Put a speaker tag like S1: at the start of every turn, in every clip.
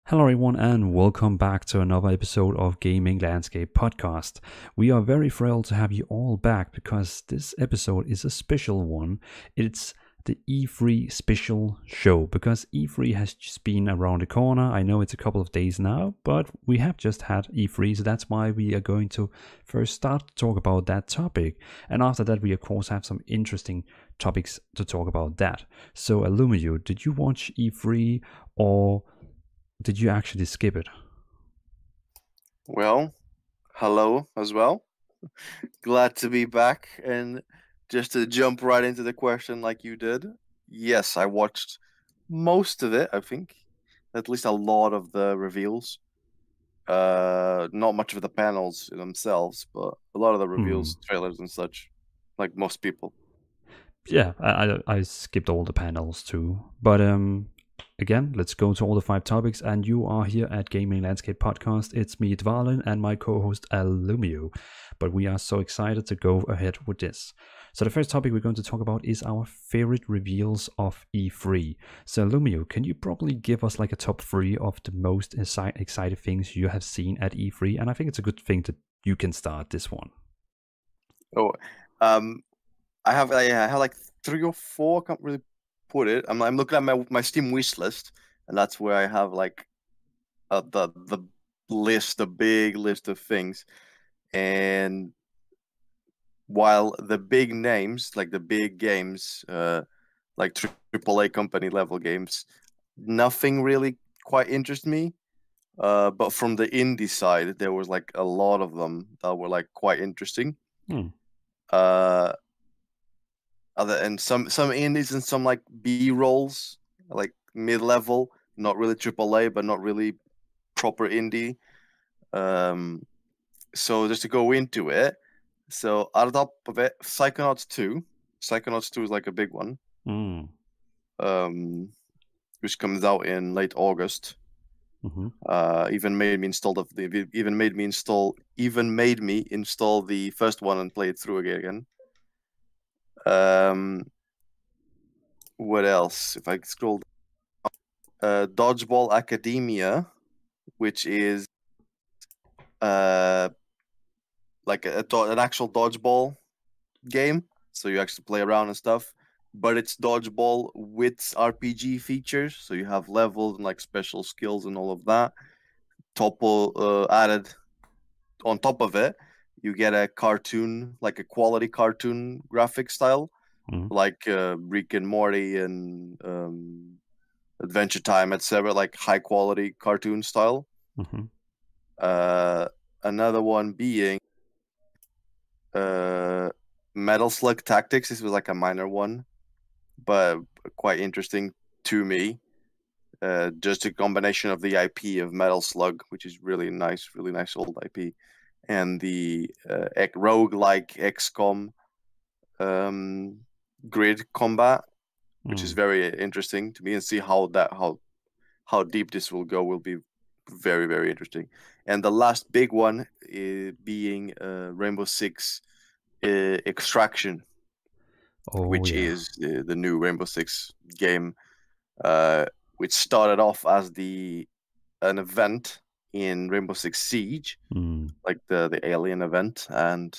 S1: Hello, everyone, and welcome back to another episode of Gaming Landscape Podcast. We are very thrilled to have you all back because this episode is a special one. It's the E3 special show because E3 has just been around the corner. I know it's a couple of days now, but we have just had E3, so that's why we are going to first start to talk about that topic. And after that, we of course have some interesting topics to talk about that. So, Alumio, did you watch E3 or did you actually skip it?
S2: Well, hello as well. Glad to be back. And just to jump right into the question like you did, yes, I watched most of it, I think. At least a lot of the reveals. Not much of the panels themselves, but a lot of the reveals, trailers and such, like most people.
S1: Yeah, I skipped all the panels too. But again, let's go to all the five topics. And you are here at Gaming Landscape Podcast. It's me, Dvalin, and my co-host Alumio. But we are so excited to go ahead with this. So the first topic we're going to talk about is our favorite reveals of E3. So Alumio, can you probably give us like a top three of the most exciting things you have seen at E3? And I think it's a good thing that you can start this one.
S2: Oh, um, I have like three or four. I can't really put it. I'm looking at my Steam wish list, and that's where I have like the list, the big list of things. And while the big names, like the big games, like AAA company level games, nothing really quite interests me. But from the indie side, there was like a lot of them that were like quite interesting.
S1: Hmm.
S2: Uh, and some indies and some like B rolls, like mid level, not really AAA, but not really proper indie. Um, so just to go into it, so out of the top of it, Psychonauts 2. Psychonauts 2 is like a big one.
S1: Mm.
S2: Which comes out in late August.
S1: Mm-hmm.
S2: Even made me install the first one and play it through again. Um, what else? If I scroll, Dodgeball Academia, which is like an actual dodgeball game. So you actually play around and stuff, but it's dodgeball with RPG features. So you have levels and like special skills and all of that. Added on top of it, you get a cartoon, like a quality cartoon graphic style,
S1: Mm-hmm.
S2: like Rick and Morty and Adventure Time, etc. Like high quality cartoon style.
S1: Mm-hmm.
S2: Another one being uh, Metal Slug Tactics. This was like a minor one, but quite interesting to me. Just a combination of the IP of Metal Slug, which is really nice old IP, and the rogue-like XCOM grid combat, which is very interesting to me, and see how deep this will go will be very interesting. And the last big one being Rainbow Six Extraction,
S1: Oh
S2: which
S1: yeah.
S2: is the new Rainbow Six game, uh, which started off as an event in Rainbow Six Siege,
S1: Mm.
S2: like the alien event, and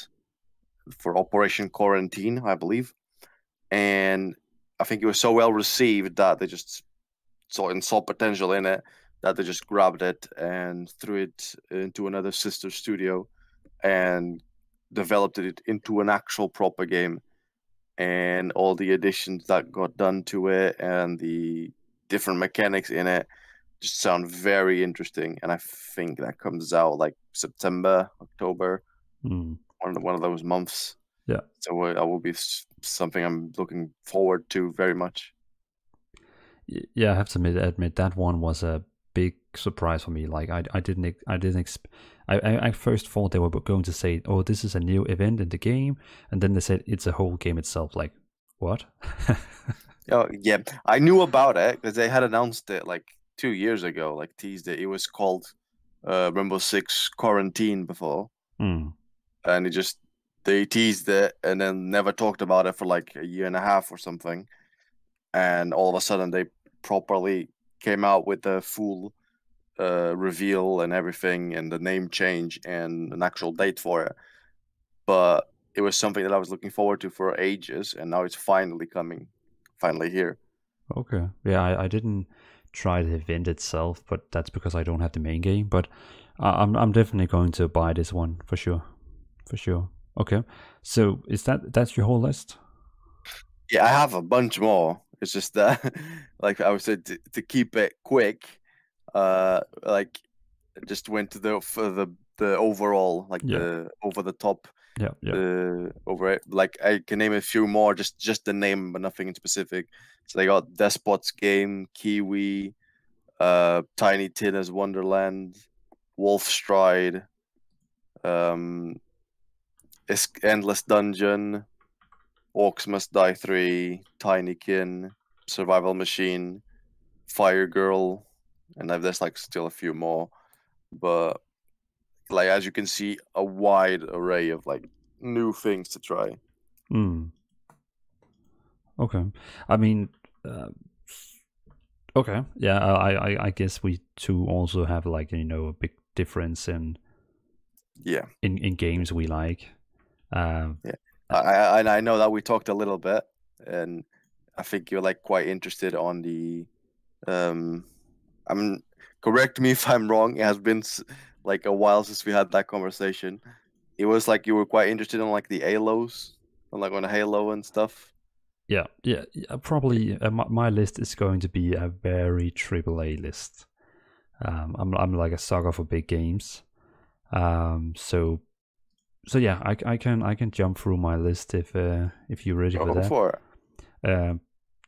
S2: for Operation Quarantine, I believe. And I think it was so well received that they just saw potential in it that they just grabbed it and threw it into another sister studio and developed it into an actual proper game. And all the additions that got done to it and the different mechanics in it just sound very interesting. And I think that comes out like September, October,
S1: Mm.
S2: one of those months.
S1: Yeah.
S2: So I will be something I'm looking forward to very much.
S1: Yeah, I have to admit that one was a big surprise for me. Like I first thought they were going to say, "Oh, this is a new event in the game," and then they said it's a whole game itself. Like, what?
S2: Oh yeah, I knew about it because they had announced it like 2 years ago, like teased it. It was called Rainbow Six Quarantine before,
S1: Mm.
S2: and they teased it and then never talked about it for like a year and a half or something. And all of a sudden, they properly came out with a full reveal and everything, and the name change and an actual date for it. But it was something that I was looking forward to for ages, and now it's finally coming, finally here.
S1: Okay. Yeah, I didn't try the event itself, but that's because I don't have the main game. But I'm definitely going to buy this one for sure. For sure. Okay. So that's your whole list?
S2: Yeah, I have a bunch more. It's just that, like I would say, to keep it quick, like just went to the overall, like
S1: Yeah.
S2: the over the top,
S1: Yeah. Yeah.
S2: over it. Like I can name a few more, just the name, but nothing in specific. So they got Despot's Game, Kiwi, Tiny Tina's Wonderland, Wolf Stride, um, Endless Dungeon, Orcs Must Die 3, Tinykin, Survival Machine, Fire Girl, and there's like still a few more. But like as you can see, a wide array of like new things to try.
S1: Mm. Okay. I mean, uh, okay. Yeah, I guess we two also have like, a big difference
S2: Yeah,
S1: in games we like. Um,
S2: yeah. I know that we talked a little bit, and I think you're like quite interested on the I'm correct me if I'm wrong. It has been like a while since we had that conversation. It was like you were quite interested in like the Halos, on Halo and stuff.
S1: yeah, probably my list is going to be a very AAA list. I'm like a sucker for big games. So yeah, I can jump through my list if you're ready for
S2: Go
S1: that.
S2: for it.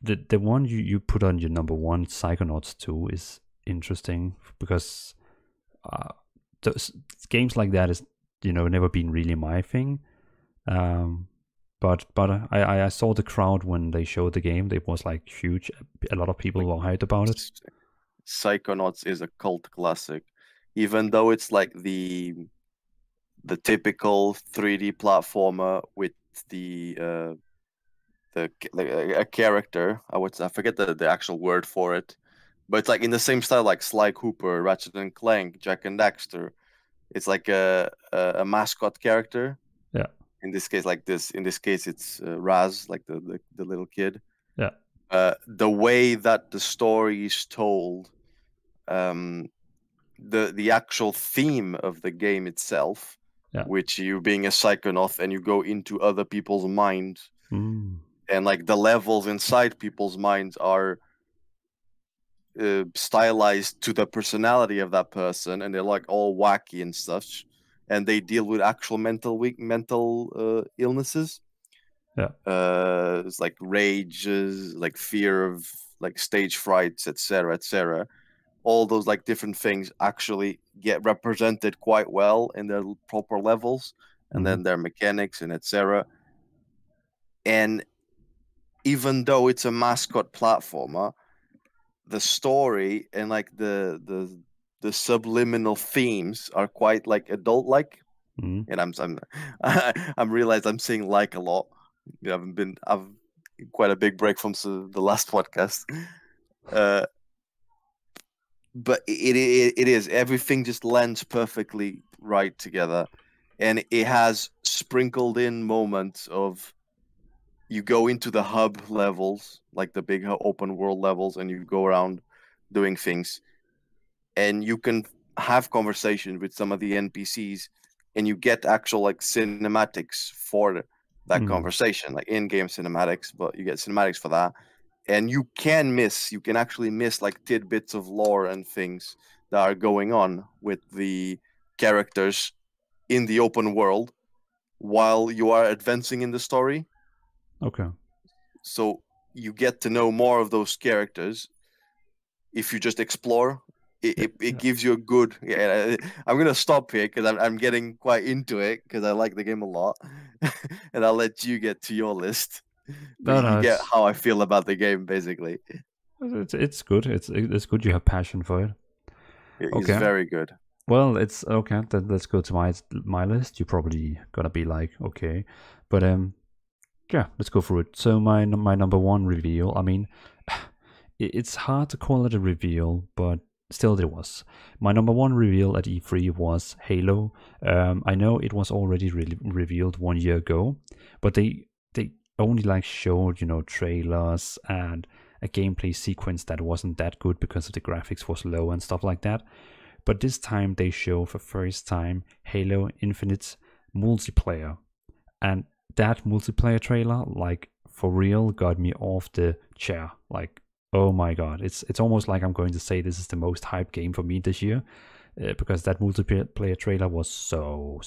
S1: The one you put on your number one, Psychonauts 2, is interesting because those games like that is never been really my thing. But I saw the crowd when they showed the game. It was like huge. A lot of people were hyped about it.
S2: Psychonauts is a cult classic, even though it's like the typical 3D platformer with the a character. I forget the actual word for it, but it's like in the same style like Sly Cooper, Ratchet and Clank, Jack and Daxter. It's like a mascot character.
S1: Yeah.
S2: In this case, it's Raz, like the little kid.
S1: Yeah.
S2: The way that the story is told, um, the actual theme of the game itself,
S1: Yeah.
S2: which you being a psychonaut and you go into other people's minds, and like the levels inside people's minds are stylized to the personality of that person, and they're like all wacky and such, and they deal with actual mental illnesses.
S1: Yeah.
S2: It's like rages, like fear of like stage frights, etc., etc. All those like different things actually get represented quite well in their proper levels, and then their mechanics and etc. And even though it's a mascot platformer, the story and like the subliminal themes are quite like adult like. And I'm realized I'm saying like a lot. I've quite a big break from the last podcast. But it is, everything just lands perfectly right together, and it has sprinkled in moments of you go into the hub levels, like the big open world levels, and you go around doing things, and you can have conversation with some of the NPCs, and you get actual like cinematics for that conversation, like in-game cinematics, but you get cinematics for that. And you can actually miss like tidbits of lore and things that are going on with the characters in the open world while you are advancing in the story.
S1: Okay.
S2: So you get to know more of those characters if you just explore. It gives you a good. Yeah, I'm gonna stop here because I'm getting quite into it because I like the game a lot, and I'll let you get to your list. But you get how I feel about the game, basically.
S1: It's good. It's good you have passion for it.
S2: It's very good.
S1: Well, it's okay. Then let's go to my list. You're probably gonna be like, okay, but yeah, let's go through it. So my number one reveal. I mean, it's hard to call it a reveal, but still there was. My number one reveal at E3 was Halo. I know it was already revealed 1 year ago, but they only like showed trailers and a gameplay sequence that wasn't that good because of the graphics was low and stuff like that. But this time they show for first time Halo Infinite multiplayer, and that multiplayer trailer, like for real, got me off the chair. Like, oh my god, it's almost like I'm going to say this is the most hyped game for me this year, because that multiplayer trailer was so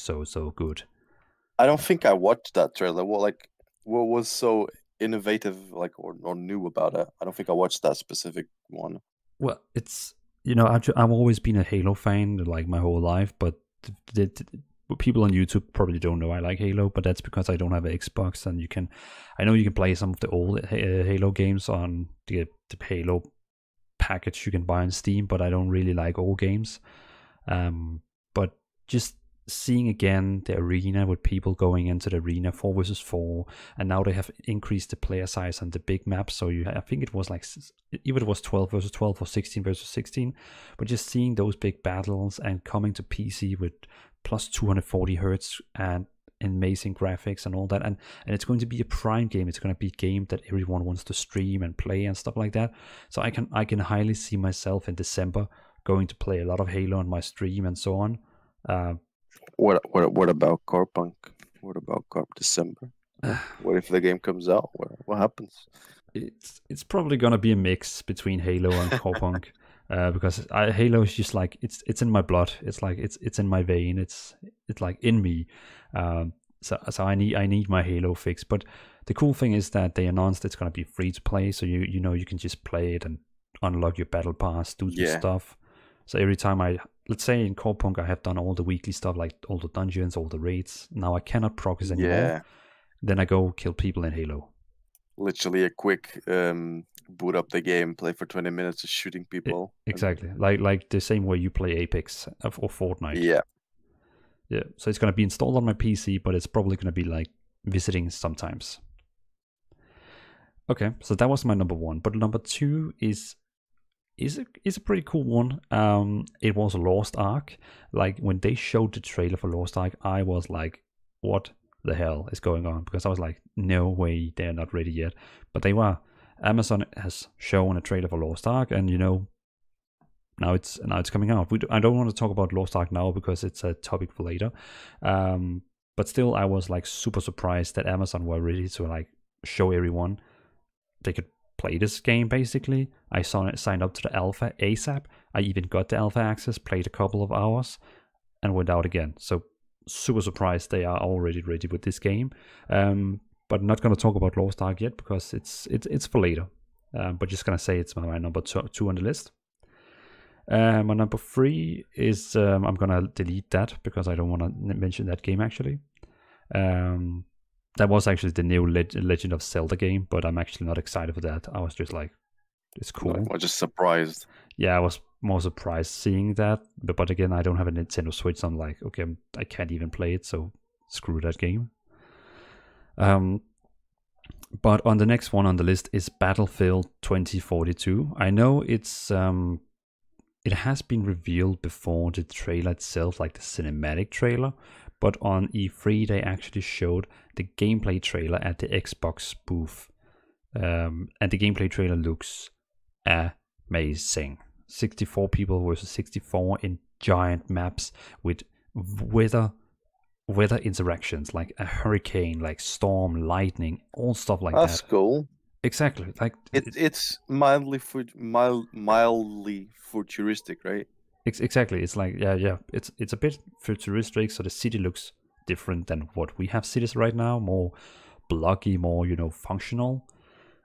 S1: good.
S2: I don't think I watched that trailer. What was so innovative, like or new about it? I don't think I watched that specific one.
S1: Well, it's I've always been a Halo fan like my whole life, but people on YouTube probably don't know I like Halo, but that's because I don't have an Xbox, and I know you can play some of the old Halo games on the Halo package you can buy on Steam, but I don't really like old games. But just seeing again the arena with people going into the arena 4 versus 4, and now they have increased the player size on the big map. So I think it was like either it was 12 versus 12 or 16 versus 16, but just seeing those big battles and coming to PC with plus 240 hertz and amazing graphics and all that, and it's going to be a prime game. It's going to be a game that everyone wants to stream and play and stuff like that. So I can highly see myself in December going to play a lot of Halo on my stream and so on.
S2: What about Corpunk? What about Corp December? What if the game comes out? What happens?
S1: It's probably gonna be a mix between Halo and Corpunk, because Halo is just like it's in my blood. It's like it's in my vein. It's like in me. So I need my Halo fix. But the cool thing is that they announced it's gonna be free to play. So you can just play it and unlock your battle pass, do some stuff. So every time let's say in Corpunk, I have done all the weekly stuff, like all the dungeons, all the raids. Now I cannot progress anymore.
S2: Yeah.
S1: Then I go kill people in Halo.
S2: Literally a quick boot up the game, play for 20 minutes of shooting people.
S1: Exactly. Like the same way you play Apex or Fortnite.
S2: Yeah.
S1: Yeah. So it's going to be installed on my PC, but it's probably going to be like visiting sometimes. Okay, so that was my number one. But number two is a pretty cool one. It was Lost Ark. Like when they showed the trailer for Lost Ark, I was like, what the hell is going on? Because I was like, no way, they're not ready yet. But they were. Amazon has shown a trailer for Lost Ark, and now it's coming out. I don't want to talk about Lost Ark now because it's a topic for later. But still, I was like super surprised that Amazon were ready to like show everyone they could play this game. Basically, I signed up to the alpha ASAP. I even got the alpha access, played a couple of hours, and went out again. So super surprised they are already ready with this game. But not gonna talk about Lost Ark yet because it's for later. But just gonna say it's my number two on the list. My number three is I'm gonna delete that because I don't want to mention that game actually. That was actually the new Legend of Zelda game, but I'm actually not excited for that. I was just like, it's cool.
S2: I was just surprised.
S1: Yeah, I was more surprised seeing that. But again, I don't have a Nintendo Switch, so I'm like, okay, I can't even play it, so screw that game. But on the next one on the list is Battlefield 2042. I know it has been revealed before the trailer itself, like the cinematic trailer. But on E3, they actually showed the gameplay trailer at the Xbox booth. And the gameplay trailer looks amazing. 64 people versus 64 in giant maps with weather interactions, like a hurricane, like storm, lightning, all stuff like that.
S2: That's cool.
S1: Exactly. Like
S2: it's mildly futuristic, right?
S1: Exactly. It's like yeah. It's a bit futuristic, so the city looks different than what we have cities right now, more blocky, more functional.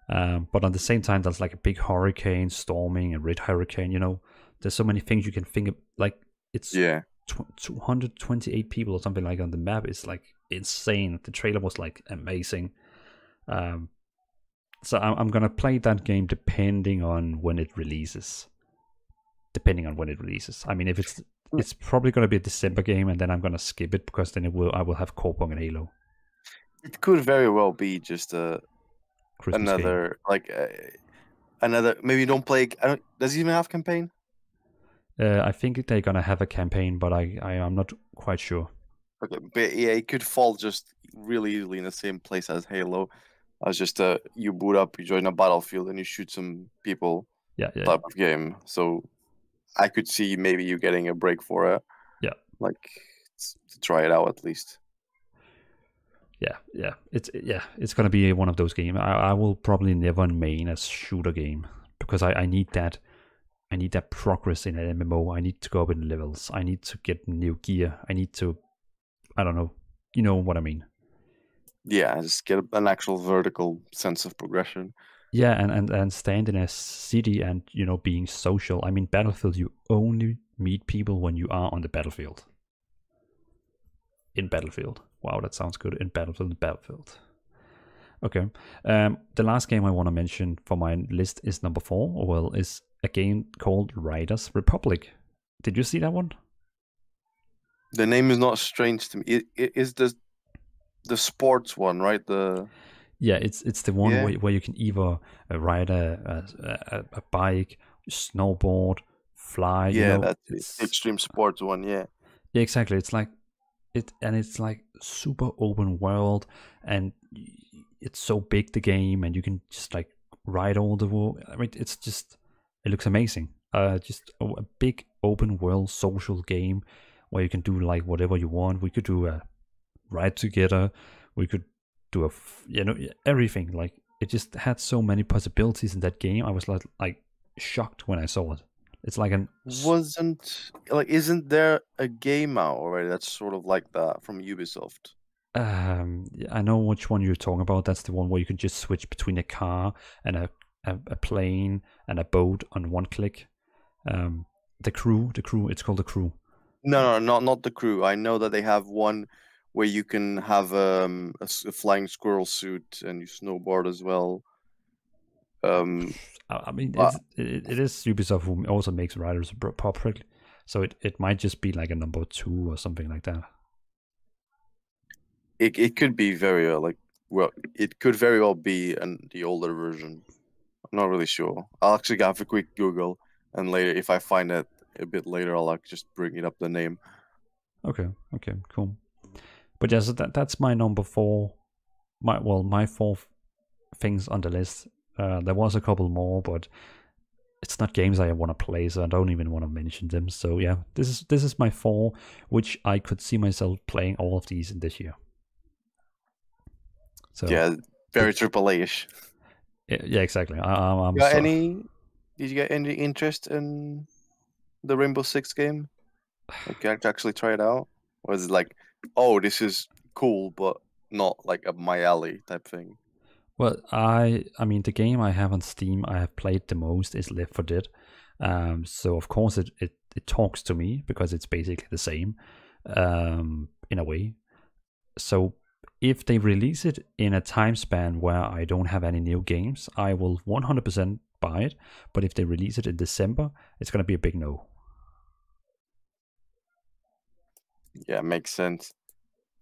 S1: But at the same time, there's like a big hurricane storming, a red hurricane. There's so many things you can think of. Like it's 228 people or something like on the map. It's like insane. The trailer was like amazing. So I'm gonna play that game depending on when it releases. I mean, if it's probably gonna be a December game, and then I'm gonna skip it because then I will have Corpong and Halo.
S2: It could very well be just
S1: Christmas
S2: another game. Maybe you don't play. Does it even have campaign?
S1: I think they're gonna have a campaign, but I'm not quite sure.
S2: Okay, but yeah, it could fall just really easily in the same place as Halo. As just you boot up, you join a battlefield, and you shoot some people
S1: Yeah, yeah,
S2: type of game. So I could see maybe you getting a break for it,
S1: yeah,
S2: like to try it out at least.
S1: yeah. It's gonna be one of those games. I will probably never main a shooter game because I need that. I need that progress in an MMO. I need to go up in levels. I need to get new gear. I need to. I don't know. You know what I mean?
S2: Yeah, just get an actual vertical sense of progression.
S1: Yeah, and stand in a city and being social. I mean, Battlefield. You only meet people when you are on the battlefield. In Battlefield. Wow, that sounds good. In Battlefield. Okay. The last game I want to mention for my list is number 4. Well, is a game called Riders Republic. Did you see that one?
S2: The name is not strange to me. It is the sports one, right?
S1: Yeah, it's the one
S2: Yeah,
S1: where you can either ride a bike, snowboard, fly.
S2: yeah, that's it.
S1: It's
S2: Extreme sports one. Yeah,
S1: yeah, exactly. It's like it's like super open world, and it's so big the game, and you can just like ride all the world. I mean, it looks amazing. Just a big open world social game where you can do like whatever you want. We could do a ride together. We could do everything. Like it just had so many possibilities in that game. I was like shocked when I saw it. It's like
S2: isn't there a game out already that's sort of like that from Ubisoft?
S1: I know which one you're talking about. That's the one where you can just switch between a car and a plane and a boat on one click. The crew. It's called the crew.
S2: No, not the crew. I know that they have one where you can have a flying squirrel suit and you snowboard as well.
S1: I mean,
S2: Uh,
S1: it is Ubisoft who also makes Riders Republic, so it might just be like a number 2 or something like that.
S2: it could be very it could very well be the older version. I'm not really sure. I'll actually have a quick Google, and later if I find it a bit later, I'll like just bring it up the name.
S1: Okay, cool. But yeah, so that's my number 4. My 4 things on the list. There was a couple more, but it's not games I want to play, so I don't even want to mention them. So yeah, this is my 4, which I could see myself playing all of these in this year. So
S2: Yeah, very AAA-ish.
S1: yeah, exactly. I'm
S2: Did you get any interest in the Rainbow Six game? Like, you actually try it out? Or is it like, oh, this is cool, but not like up my alley type thing?
S1: Well, I mean, the game I have on Steam I have played the most is Left 4 Dead. So of course it talks to me because it's basically the same in a way. So if they release it in a time span where I don't have any new games, I will 100% buy it. But if they release it in December, it's going to be a big no.
S2: Yeah, makes sense.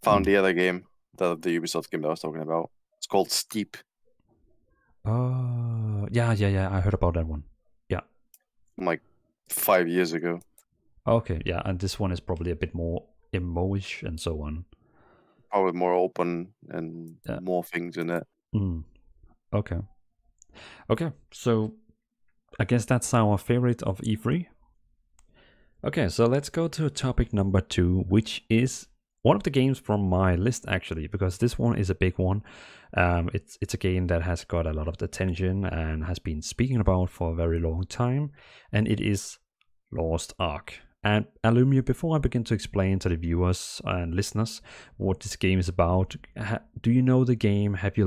S2: Found the other game, the Ubisoft game that I was talking about. It's called Steep.
S1: Yeah. I heard about that one. Yeah.
S2: From like 5 years ago.
S1: Okay, yeah, and this one is probably a bit more emo-ish and so on.
S2: Probably more open and
S1: Yeah.
S2: more things in it.
S1: Okay. Okay, so I guess that's our favorite of E3. Okay, so let's go to topic number 2, which is one of the games from my list actually, because this one is a big one. It's a game that has got a lot of attention and has been speaking about for a very long time, and it is Lost Ark. And Alumio, before I begin to explain to the viewers and listeners what this game is about, do you know the game? Have you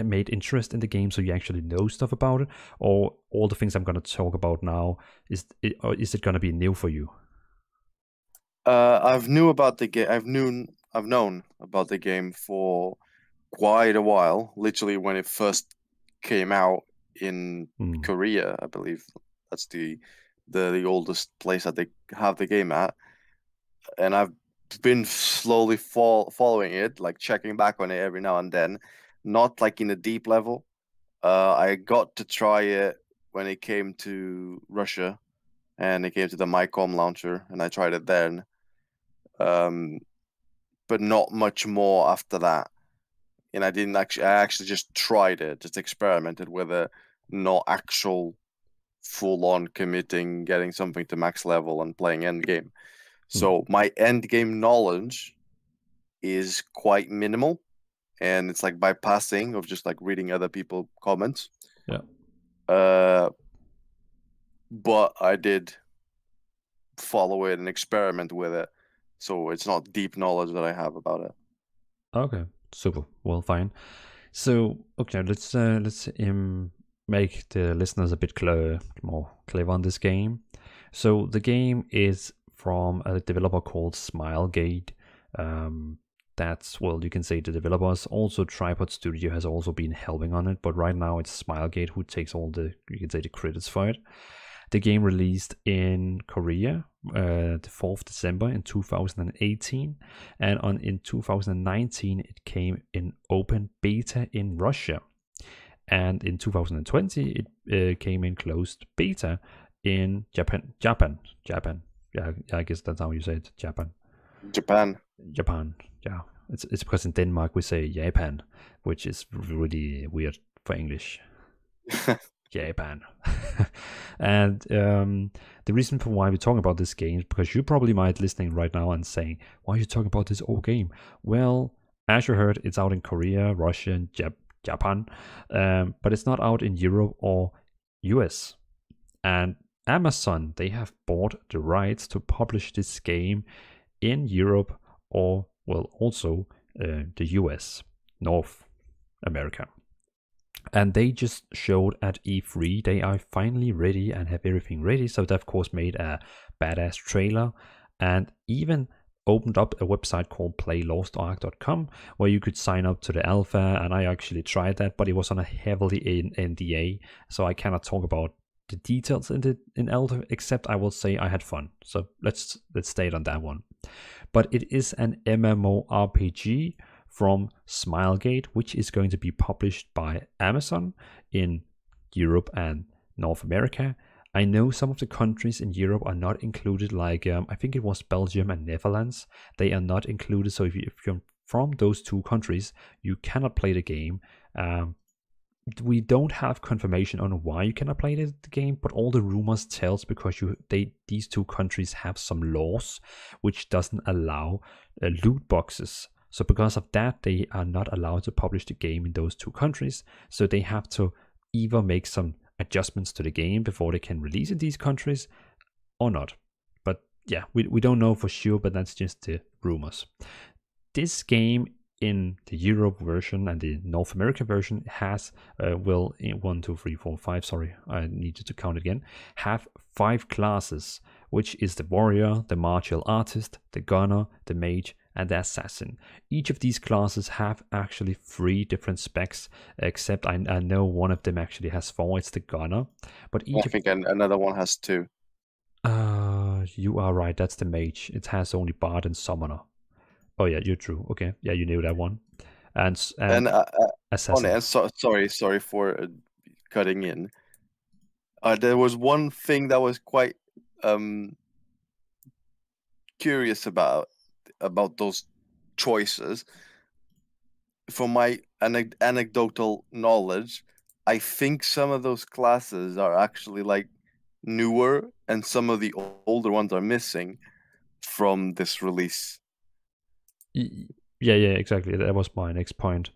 S1: made interest in the game so you actually know stuff about it, or all the things I'm going to talk about now is it going to be new for you?
S2: I've known about the game for quite a while. Literally when it first came out in Korea, I believe that's the oldest place that they have the game at. And I've been slowly following it, like checking back on it every now and then, not like in a deep level. I got to try it when it came to Russia, and it came to the MyCom launcher, and I tried it then. But not much more after that. And I actually just tried it, just experimented with it, not actual full-on committing, getting something to max level and playing endgame. So my endgame knowledge is quite minimal, and it's like bypassing of just like reading other people comments.
S1: Yeah.
S2: But I did follow it and experiment with it, so it's not deep knowledge that I have about it.
S1: Okay, super. Well, fine. So, okay, let's make the listeners a bit more clever on this game. So, the game is from a developer called Smilegate. That's, well, you can say the developers. Also, Tripod Studio has also been helping on it, but right now it's Smilegate who takes all the, you can say, the credits for it. The game released in Korea the 4th December in 2018, and in 2019 it came in open beta in Russia, and in 2020 it came in closed beta in Japan. Yeah, I guess that's how you say it. Japan. Yeah, it's because in Denmark we say Japan, which is really weird for English. Japan. And the reason for why we're talking about this game is because you probably might listening right now and saying, why are you talking about this old game? Well, as you heard, it's out in Korea, Russia, and Japan, but it's not out in Europe or US. And Amazon, they have bought the rights to publish this game in Europe or, well, also the US, North America. And they just showed at E3 they are finally ready and have everything ready. So they of course made a badass trailer and even opened up a website called playlostark.com where you could sign up to the alpha. And I actually tried that, but it was on a heavily NDA, so I cannot talk about the details in alpha, except I will say I had fun. So let's stay on that one. But it is an MMORPG from Smilegate, which is going to be published by Amazon in Europe and North America. I know some of the countries in Europe are not included, like I think it was Belgium and Netherlands. They are not included, so if you're from those two countries, you cannot play the game. We don't have confirmation on why you cannot play the game, but all the rumors tells because these two countries have some laws which doesn't allow loot boxes. So because of that, they are not allowed to publish the game in those two countries. So they have to either make some adjustments to the game before they can release in these countries or not. But yeah, we don't know for sure, but that's just the rumors. This game in the Europe version and the North America version has, 1, 2, 3, 4, 5, sorry, I needed to count again, have 5 classes, which is the warrior, the martial artist, the gunner, the mage, and the assassin. Each of these classes have actually 3 different specs, except I know one of them actually has 4. It's the gunner, but
S2: I think another one has 2.
S1: You are right. That's the mage. It has only bard and summoner. Oh yeah, you're true. Okay, yeah, you knew that one. And assassin.
S2: Sorry for cutting in. There was one thing that was quite curious about those choices. From my anecdotal knowledge, I think some of those classes are actually like newer, and some of the older ones are missing from this release.
S1: Yeah, exactly. That was my next point.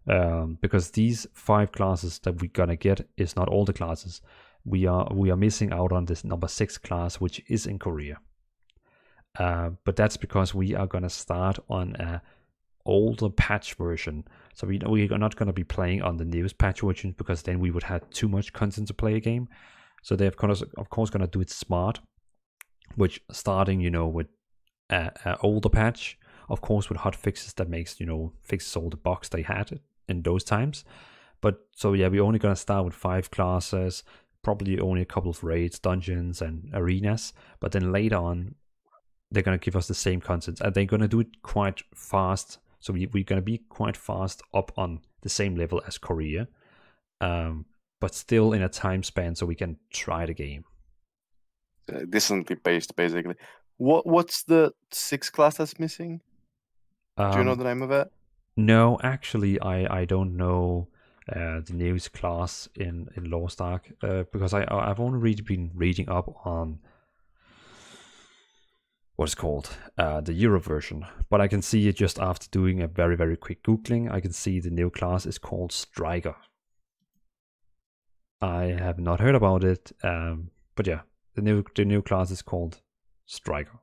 S1: Because these 5 classes that we're gonna get is not all the classes. We are missing out on this number 6 class, which is in Korea. But that's because we are gonna start on a older patch version. So we are not gonna be playing on the newest patch version, because then we would have too much content to play a game. So they're of course gonna do it smart, which starting with a older patch, of course with hot fixes that makes fixes all the bugs they had in those times. But so yeah, we're only gonna start with 5 classes, probably only a couple of raids, dungeons, and arenas. But then later on, they're gonna give us the same content, and they're gonna do it quite fast. So we're gonna be quite fast up on the same level as Korea, but still in a time span so we can try the game.
S2: decently paced, basically. What's the sixth class that's missing? Do you know
S1: Um,
S2: the name of it?
S1: no, actually, I don't know the newest class in Lost Ark because I've only really been reading up on what's called the Euro version, but I can see it just after doing a very quick googling. I can see the new class is called Striker. I have not heard about it, but yeah, the new class is called Striker,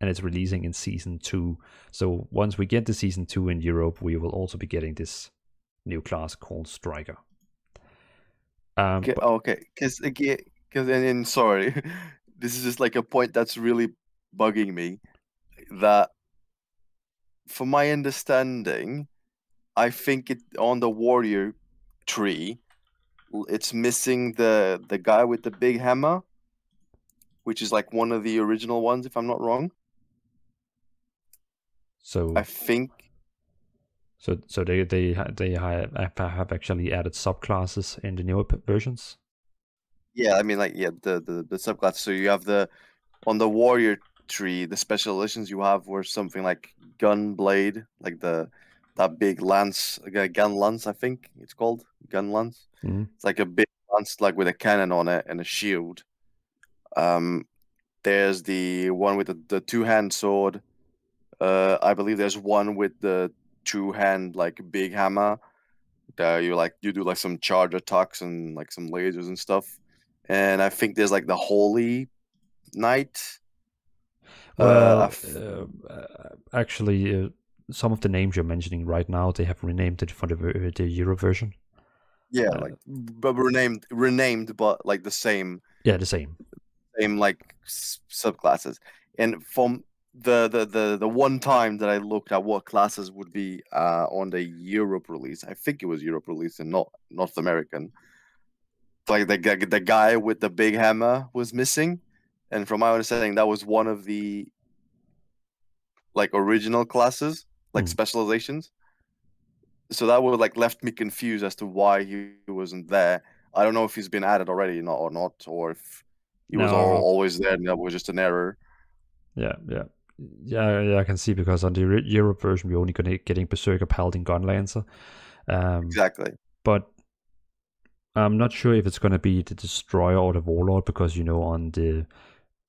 S1: and it's releasing in season 2. So once we get to season 2 in Europe, we will also be getting this new class called Striker.
S2: Okay,
S1: But
S2: okay, because and sorry, this is just like a point that's really bugging me. That, from my understanding, I think it on the warrior tree, it's missing the guy with the big hammer, which is like one of the original ones, if I'm not wrong. I
S1: so
S2: think,
S1: so they have actually added subclasses in the newer versions.
S2: yeah, I mean, like, yeah, the subclass. So you have on the warrior tree, the special editions you have were something like gun blade, like that big lance, like a gun lance, I think it's called gun lance.
S1: Mm.
S2: It's like a big lance, like with a cannon on it and a shield. Um, there's the one with the two-hand sword. I believe there's one with the two-hand like big hammer. That you do like some charge attacks and like some lasers and stuff. And I think there's like the holy knight. I
S1: Well,
S2: f
S1: actually, some of the names you're mentioning right now, they have renamed it for the Euro version.
S2: Yeah,
S1: Uh,
S2: like, but renamed, but like the
S1: yeah, the same.
S2: same like subclasses. And from the one time that I looked at what classes would be on the Europe release, I think it was Europe release and not North American. Like the guy with the big hammer was missing, and from my understanding, that was one of the like original classes, like
S1: Mm.
S2: specializations. So that would like left me confused as to why he wasn't there. I don't know if he's been added already, not, or if he was
S1: No,
S2: always there and that was just an error.
S1: yeah. I can see because on the Euro version, we're only getting Berserker Paladin Gunlancer. Um,
S2: Exactly.
S1: but I'm not sure if it's gonna be the Destroyer or the Warlord because on the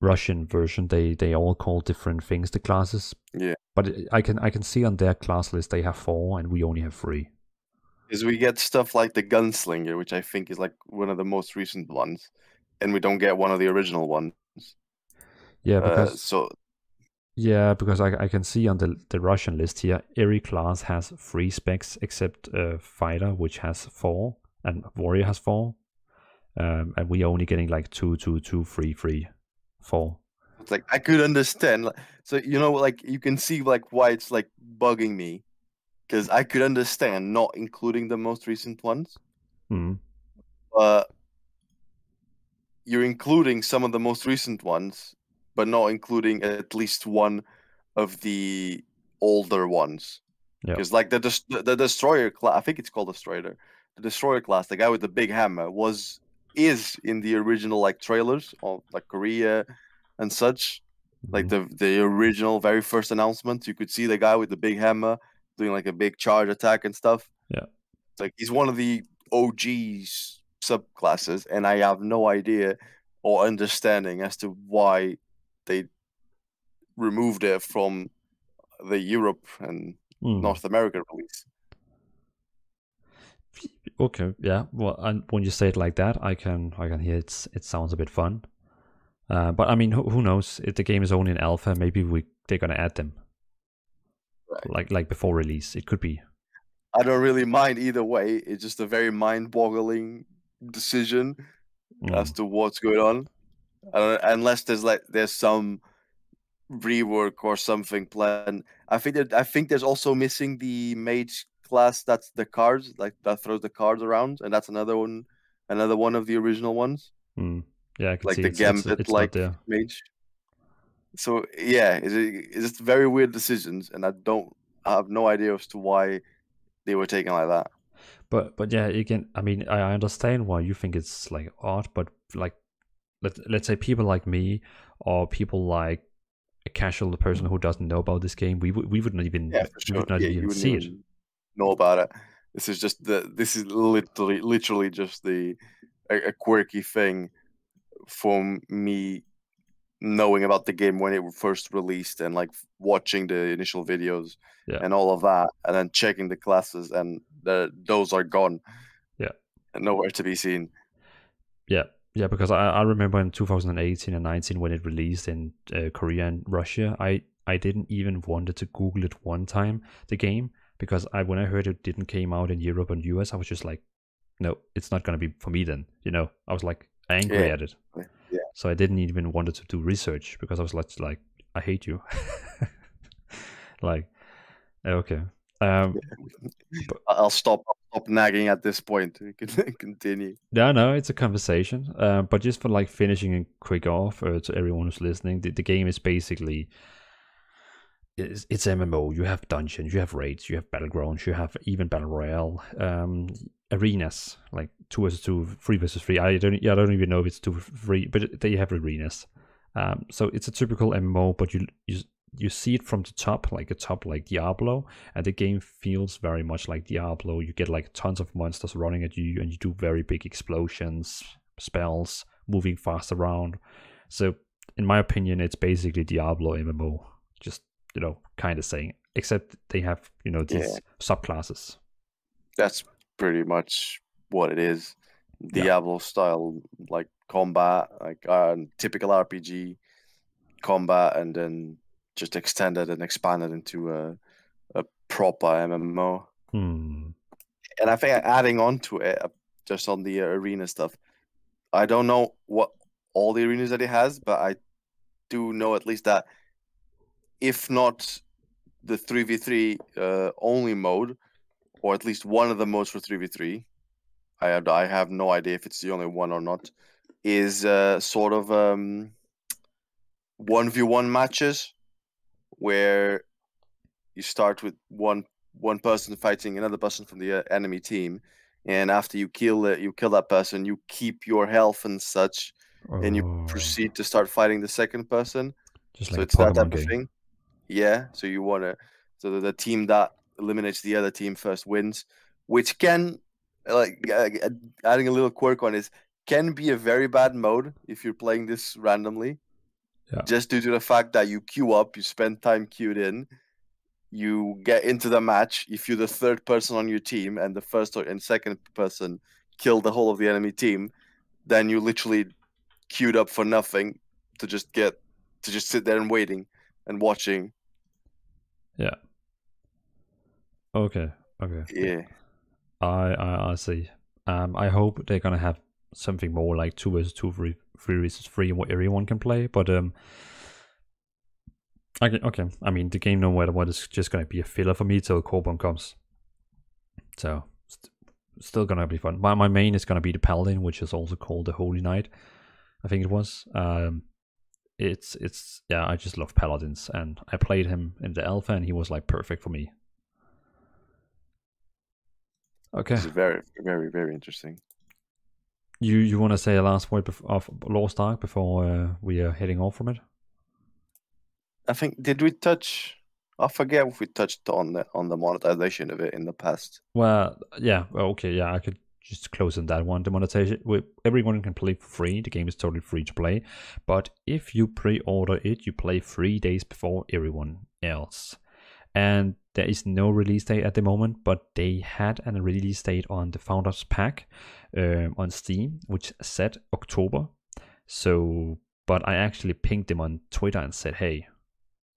S1: Russian version, they all call different things the classes.
S2: Yeah.
S1: But I can see on their class list they have 4 and we only have 3.
S2: Because we get stuff like the Gunslinger, which I think is like one of the most recent ones, and we don't get one of the original ones.
S1: Yeah,
S2: Uh,
S1: because
S2: so
S1: I can see on the Russian list here, every class has 3 specs except Fighter, which has 4, and Warrior has 4. And we are only getting like 2, 2, 2, 3, 3, 4.
S2: it's like I could understand. So like you can see like why it's like bugging me, because I could understand not including the most recent ones,
S1: Mm,
S2: but you're including some of the most recent ones, but not including at least one of the older ones.
S1: yeah.
S2: Because like the destroyer class, I think it's called destroyer. The destroyer class, the guy with the big hammer, is in the original like trailers of like Korea and such. Like
S1: Mm,
S2: the original very first announcement, you could see the guy with the big hammer doing like a big charge attack and stuff.
S1: yeah.
S2: It's like he's one of the OGs subclasses, and I have no idea or understanding as to why they removed it from the Europe and
S1: Mm.
S2: North American release.
S1: Okay, yeah. Well, and when you say it like that, I can hear it sounds a bit fun. But I mean, who knows? If the game is only in alpha, maybe they're gonna add them
S2: Right.
S1: like before release. It could be.
S2: I don't really mind either way. It's just a very mind-boggling decision as
S1: Mm,
S2: to what's going on. Unless there's some rework or something planned. I think there's also missing the mage class. That's the cards, like that throws the cards around, and that's another one of the original ones,
S1: mm. Yeah, I can
S2: like
S1: see
S2: the gambit
S1: it's not
S2: like
S1: there.
S2: mage. So yeah, it's just very weird decisions, and I have no idea as to why they were taken like that.
S1: But yeah, again, I mean, I understand why you think it's like odd, but like let's say people like me, or people like a casual person who doesn't know about this game, we would not even
S2: Yeah, for
S1: we would
S2: sure.
S1: not
S2: Yeah, you
S1: even
S2: wouldn't
S1: see it.
S2: even know about it. This is just this is literally just a quirky thing for me knowing about the game when it first released and like watching the initial videos
S1: Yeah.
S2: and all of that, and then checking the classes, and those are gone.
S1: Yeah.
S2: And nowhere to be seen.
S1: Yeah, because I remember in 2018 and 19 when it released in Korea and Russia, I didn't even wanted to Google it one time, the game, because when I heard it didn't came out in Europe and US, I was just like, no, it's not gonna be for me then. I was like angry at it.
S2: Yeah.
S1: So I didn't even wanted to do research because I was like I hate you. Like, okay.
S2: I'll stop nagging at this point. We can continue.
S1: No, it's a conversation. But just for like finishing and quick off to everyone who's listening, the game is basically it's MMO. You have dungeons, you have raids, you have battlegrounds, you have even battle royale, arenas like 2 vs 2, 3 vs 3. I don't even know if it's 2 vs 3, but they have arenas. So it's a typical MMO, but you see it from the top like Diablo, and the game feels very much like Diablo. You get like tons of monsters running at you, and you do very big explosions, spells, moving fast around. So in my opinion, it's basically Diablo MMO, just kind of saying, except they have these subclasses.
S2: That's pretty much what it is. Diablo style, like combat, like typical RPG combat, and then just extended and expanded into a proper MMO. And I think adding on to it, just on the arena stuff, I don't know what all the arenas that it has, but I do know at least that if not the 3v3 only mode, or at least one of the modes for 3v3, I have no idea if it's the only one or not, is sort of 1v1 matches, where you start with one person fighting another person from the enemy team, and after you kill that person, you keep your health and such, and you proceed to start fighting the second person.
S1: Just like
S2: so
S1: a
S2: it's
S1: Pokemon
S2: that type
S1: game.
S2: of thing. Yeah, so you want to, so the team that eliminates the other team first wins, which can, like, adding a little quirk on is, can be a very bad mode if you're playing this randomly.
S1: Yeah.
S2: Just due to the fact that you queue up, you spend time queued in, you get into the match. If you're the third person on your team and the first and second person kill the whole of the enemy team, then you literally queued up for nothing to just sit there and waiting and watching.
S1: Yeah. Okay.
S2: Yeah.
S1: I see. I hope they're gonna have something more like 2 vs 2, 3 vs 3, where everyone can play. But okay. I mean, the game, no matter what, is just gonna be a filler for me till Corban comes. So still gonna be fun. My main is gonna be the Paladin, which is also called the Holy Knight, I think it was. It's I just love Paladins, and I played him in the alpha, and he was like perfect for me. Okay.
S2: This is very, very, very interesting.
S1: You want to say a last word of Lost Ark before we are heading off from it?
S2: I think, did we touch? I forget if we touched on the monetization of it in the past.
S1: Well, yeah. Okay, yeah. I could just close on that one. The monetization, everyone can play for free. The game is totally free to play. But if you pre-order it, you play 3 days before everyone else. And there is no release date at the moment, but they had a release date on the Founders Pack on Steam, which said October. So, but I actually pinged them on Twitter and said, hey,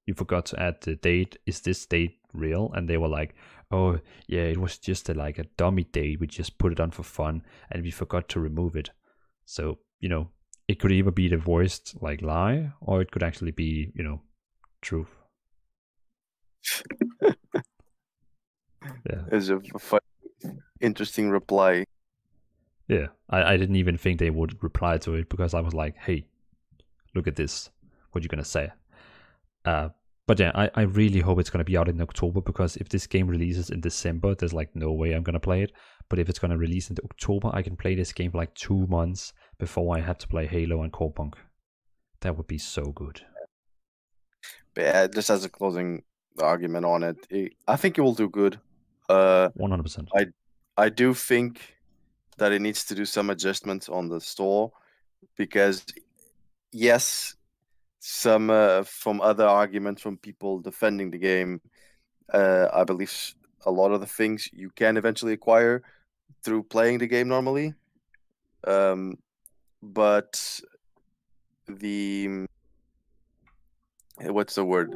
S1: you forgot to add the date. Is this date real? And they were like, oh, yeah, it was just a dummy date. We just put it on for fun, and we forgot to remove it. So, it could either be the worst lie, or it could actually be, truth. Yeah,
S2: it's a fun, interesting reply.
S1: Yeah, I didn't even think they would reply to it, because I was like, hey, look at this, what you gonna say? But yeah, I really hope it's gonna be out in October, because if this game releases in December, there's no way I'm gonna play it. But if it's gonna release in October, I can play this game for 2 months before I had to play Halo and Core Punk. That would be so good.
S2: But yeah, just as a closing argument on it, I think it will do good.
S1: 100%.
S2: I do think that it needs to do some adjustments on the store because yes, some from other arguments from people defending the game, I believe a lot of the things you can eventually acquire through playing the game normally. But the what's the word?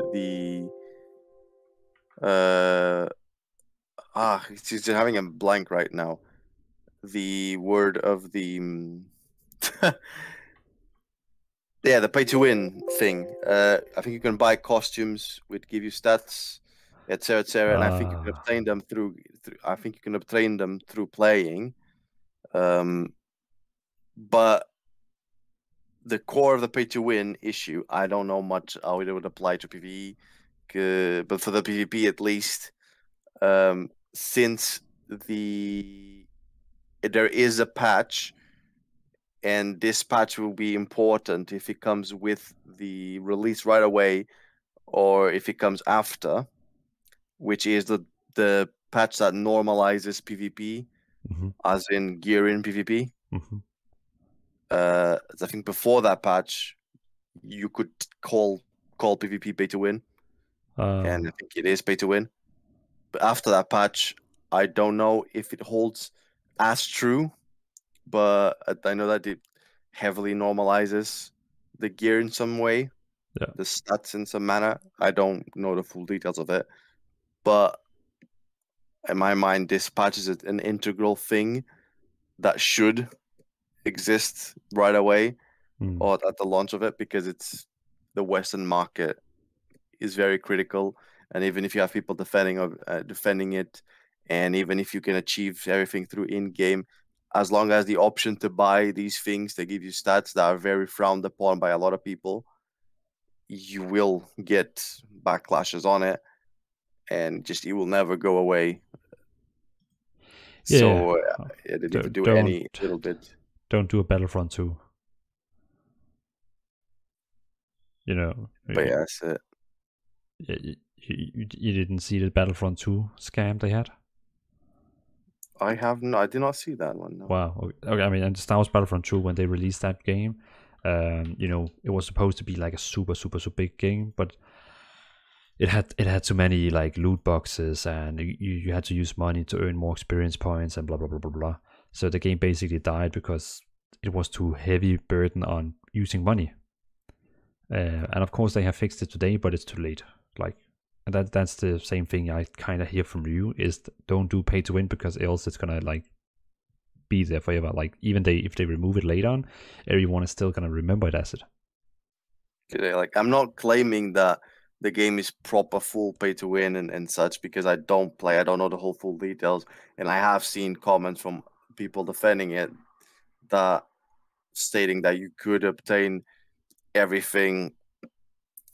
S2: She's having a blank right now. The word of the yeah, the pay to win thing. I think you can buy costumes which give you stats, etc., and I think you can obtain them through. I think you can obtain them through playing. But the core of the pay to win issue, I don't know much how it would apply to PvE, but for the PvP at least, since there is a patch, and this patch will be important if it comes with the release right away or if it comes after, which is the patch that normalizes PvP, as in gear in PvP. I think before that patch, you could call PvP pay to win, and I think it is pay to win. But after that patch, I don't know if it holds as true, but I know that it heavily normalizes the gear in some way, the stats in some manner. I don't know the full details of it, but in my mind, this patch is an integral thing that should exist right away or at the launch of it, because it's the Western market is very critical, and even if you have people defending it, and even if you can achieve everything through in-game, as long as the option to buy these things that give you stats that are very frowned upon by a lot of people, you will get backlashes on it, and just it will never go away.
S1: Yeah.
S2: So they need to do any little bit.
S1: Don't do a Battlefront 2. You know.
S2: But yeah, that's it.
S1: You didn't see the Battlefront 2 scam they had?
S2: I did not see that one. No.
S1: Wow. Okay. I mean, and Star Wars Battlefront 2, when they released that game, it was supposed to be like a super big game, but it had too many like loot boxes, and you had to use money to earn more experience points and blah blah blah blah blah. So the game basically died because it was too heavy burden on using money. And of course they have fixed it today, but it's too late. Like, and that's the same thing I kind of hear from you, is don't do pay to win, because else it's gonna like be there forever. Like, even if they remove it later on, everyone is still gonna remember it as it.
S2: Like, I'm not claiming that the game is proper full pay to win and such, because I don't know the whole full details, and I have seen comments from people defending it that stating that you could obtain everything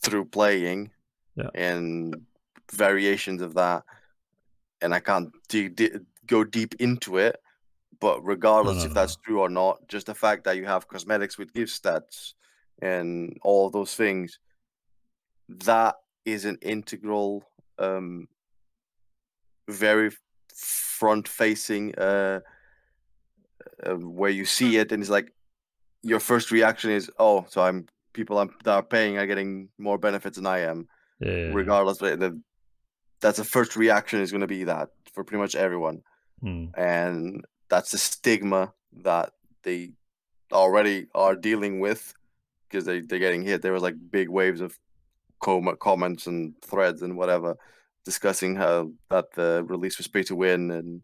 S2: through playing, and variations of that, and I can't go deep into it, but regardless if that's true or not, just the fact that you have cosmetics with gift stats and all of those things, that is an integral, very front-facing, where you see it, and it's like your first reaction is, oh, so that are paying are getting more benefits than I am. Regardless, that's the first reaction is going to be that for pretty much everyone, and that's the stigma that they already are dealing with, because they're getting hit. There was like big waves of comments and threads and whatever discussing how that the release was pay to win, and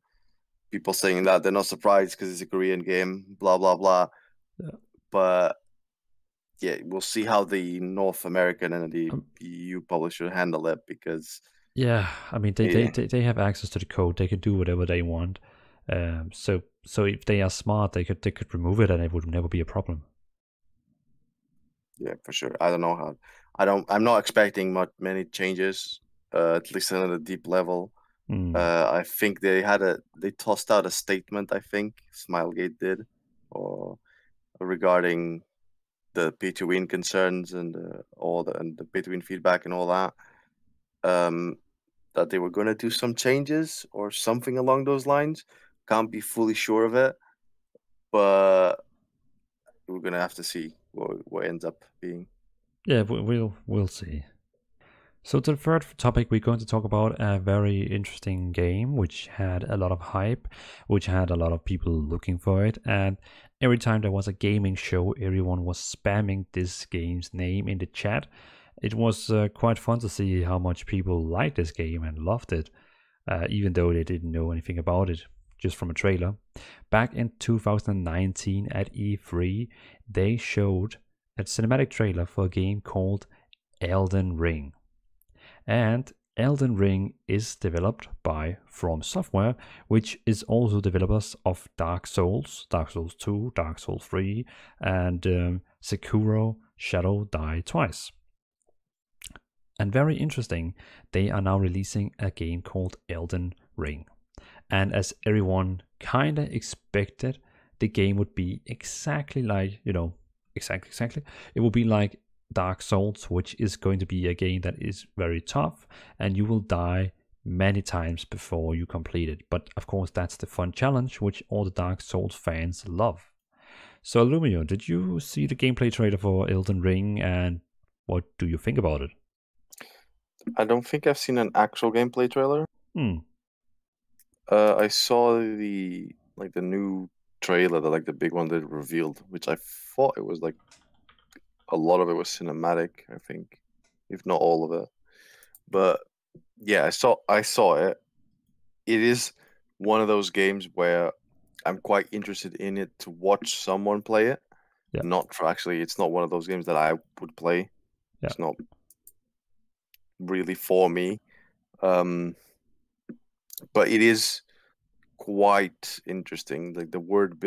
S2: people saying that they're not surprised because it's a Korean game, blah blah blah. But yeah, we'll see how the North American and the EU publisher handle it, because
S1: I mean they have access to the code. They can do whatever they want. So if they are smart, they could remove it, and it would never be a problem.
S2: Yeah, for sure. I don't know how. I'm not expecting many changes, at least on a deep level. I think they tossed out a statement. I think Smilegate did, or regarding the pay to win concerns and the pay to win feedback and all that. That they were going to do some changes or something along those lines. Can't be fully sure of it, but we're going to have to see what ends up being.
S1: Yeah, we'll see. So to the third topic, we're going to talk about a very interesting game which had a lot of hype, which had a lot of people looking for it, and every time there was a gaming show, everyone was spamming this game's name in the chat. It was quite fun to see how much people liked this game and loved it, even though they didn't know anything about it, just from a trailer. Back in 2019 at E3, they showed a cinematic trailer for a game called Elden Ring. And Elden Ring is developed by From Software, which is also developers of Dark Souls, Dark Souls 2, Dark Souls 3, and Sekiro Shadow Die Twice. And very interesting, they are now releasing a game called Elden Ring. And as everyone kinda expected, the game would be exactly like, exactly. It will be like Dark Souls, which is going to be a game that is very tough, and you will die many times before you complete it. But of course, that's the fun challenge, which all the Dark Souls fans love. So, Alumio, did you see the gameplay trailer for Elden Ring, and what do you think about it?
S2: I don't think I've seen an actual gameplay trailer.
S1: Hmm.
S2: I saw the new trailer, the big one that revealed, which I thought it was like a lot of it was cinematic, I think, if not all of it. But yeah, I saw it. It is one of those games where I'm quite interested in it to watch someone play it.
S1: Yeah.
S2: Not for actually, it's not one of those games that I would play.
S1: Yeah.
S2: It's not really for me. But it is quite interesting. Like the world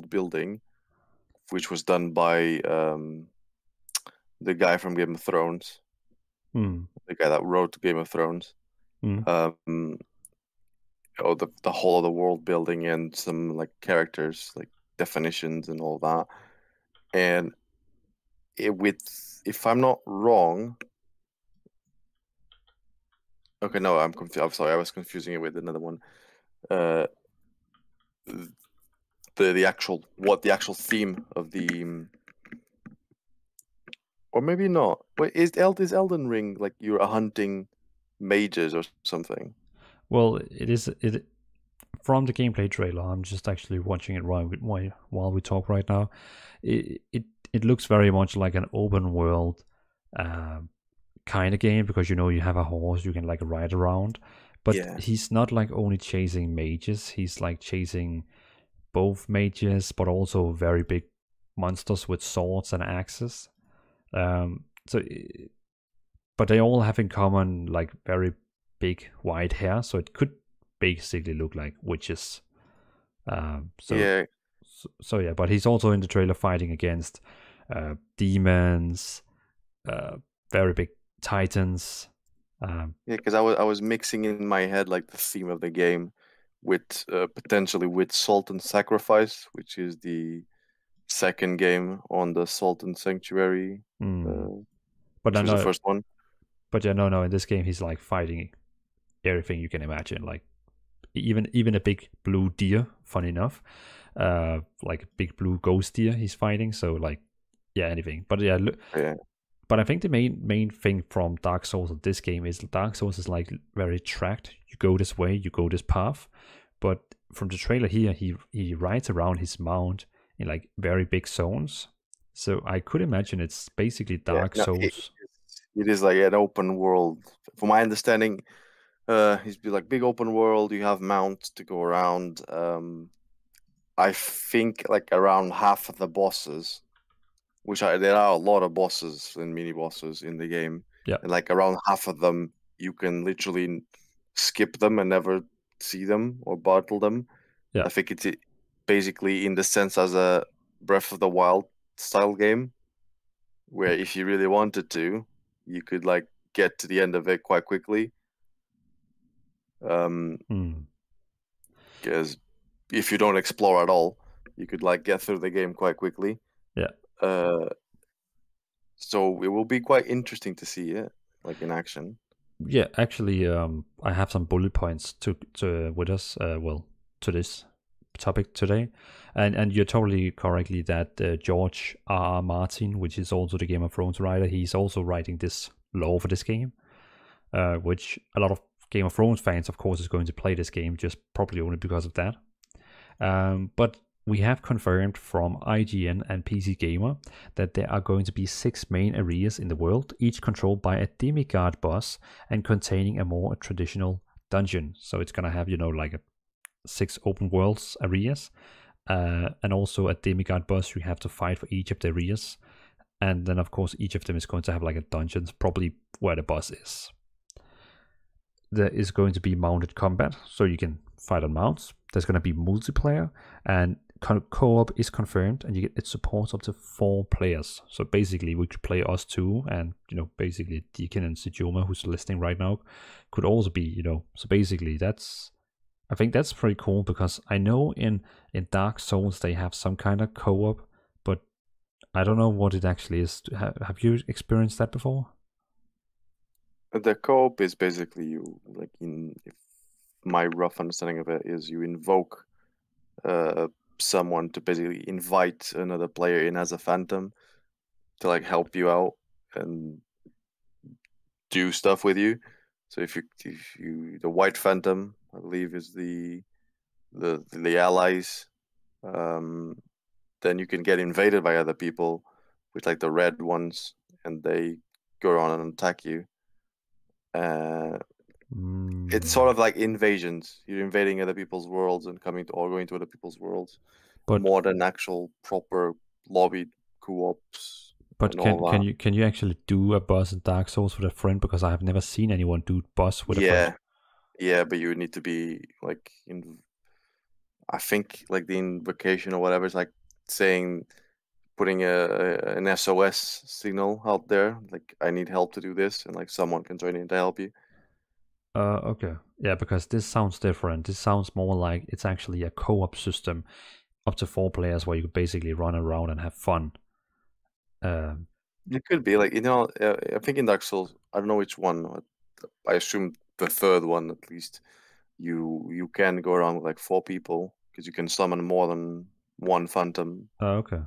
S2: building, which was done by the guy from Game of Thrones, the guy that wrote Game of Thrones. The whole of the world building and some like characters, like definitions and all that. And if I'm not wrong, okay, no, I'm confused. I'm sorry, I was confusing it with another one. The actual theme of the, or maybe not. Wait, is Elden Ring like you're hunting mages or something?
S1: Well, it from the gameplay trailer. I'm just actually watching it while we talk right now. It looks very much like an open world kind of game, because you have a horse you can like ride around, but
S2: Yeah.
S1: he's not like only chasing mages. He's like chasing both mages, but also very big monsters with swords and axes. But they all have in common like very big white hair, so it could basically look like witches.
S2: Yeah.
S1: So yeah, but he's also in the trailer fighting against demons, very big titans.
S2: Yeah, because I was mixing in my head like the theme of the game with potentially with Salt and Sacrifice, which is the second game on the Salt and Sanctuary,
S1: But
S2: which was the first one.
S1: But yeah, no. In this game, he's like fighting everything you can imagine, like even a big blue deer. Funny enough, like a big blue ghost deer he's fighting. So like, yeah, anything. But yeah, But I think the main thing from Dark Souls of this game is Dark Souls is like very tracked. You go this way, you go this path. But from the trailer here, he rides around his mount in like very big zones. So I could imagine it's basically Dark Souls.
S2: It is like an open world. From my understanding, it's like big open world. You have mounts to go around. I think like around half of the bosses, there are a lot of bosses and mini bosses in the game.
S1: Yeah.
S2: And like around half of them, you can literally skip them and never see them or battle them.
S1: Yeah.
S2: I think it's basically in the sense as a Breath of the Wild style game, where if you really wanted to, you could like get to the end of it quite quickly. Because if you don't explore at all, You could like get through the game quite quickly.
S1: Yeah.
S2: Uh, so it will be quite interesting to see it like in action.
S1: Yeah, actually, I have some bullet points to with us. To this topic today, and you're totally correctly that George R. R. Martin, which is also the Game of Thrones writer, he's also writing this lore for this game, which a lot of Game of Thrones fans, of course, is going to play this game just probably only because of that. But we have confirmed from IGN and PC Gamer that there are going to be 6 main areas in the world, each controlled by a demigod boss and containing a more traditional dungeon. So it's gonna have, like 6 open worlds areas, and also a demigod boss you have to fight for each of the areas. And then, of course, each of them is going to have like a dungeon, probably where the boss is. There is going to be mounted combat, so you can fight on mounts. There's going to be multiplayer, and co-op is confirmed, and it supports up to 4 players. So basically, we could play us two, and basically Deacon and Sejoma, who's listening right now, could also be. So basically, I think that's pretty cool, because I know in Dark Souls they have some kind of co-op, but I don't know what it actually is. Have you experienced that before?
S2: The co-op is basically you like if my rough understanding of it is you invoke someone to basically invite another player in as a phantom to like help you out and do stuff with you. So if you the white phantom, I believe, is the allies, then you can get invaded by other people with like the red ones, and they go around and attack you. It's sort of like invasions. You're invading other people's worlds and going to other people's worlds,
S1: But
S2: more than actual proper lobby co-ops and all
S1: can
S2: that.
S1: you actually do a boss in Dark Souls with a friend? Because I have never seen anyone do boss with a friend.
S2: Yeah, but you need to be like in. I think like the invocation or whatever is like saying, putting an SOS signal out there, like I need help to do this, and like someone can join in to help you.
S1: Okay. Yeah, because this sounds different. This sounds more like it's actually a co-op system up to 4 players where you could basically run around and have fun. Um,
S2: It could be like I think in Dark Souls, I don't know which one. I assume the third one at least. You can go around with like 4 people because you can summon more than one phantom.
S1: okay.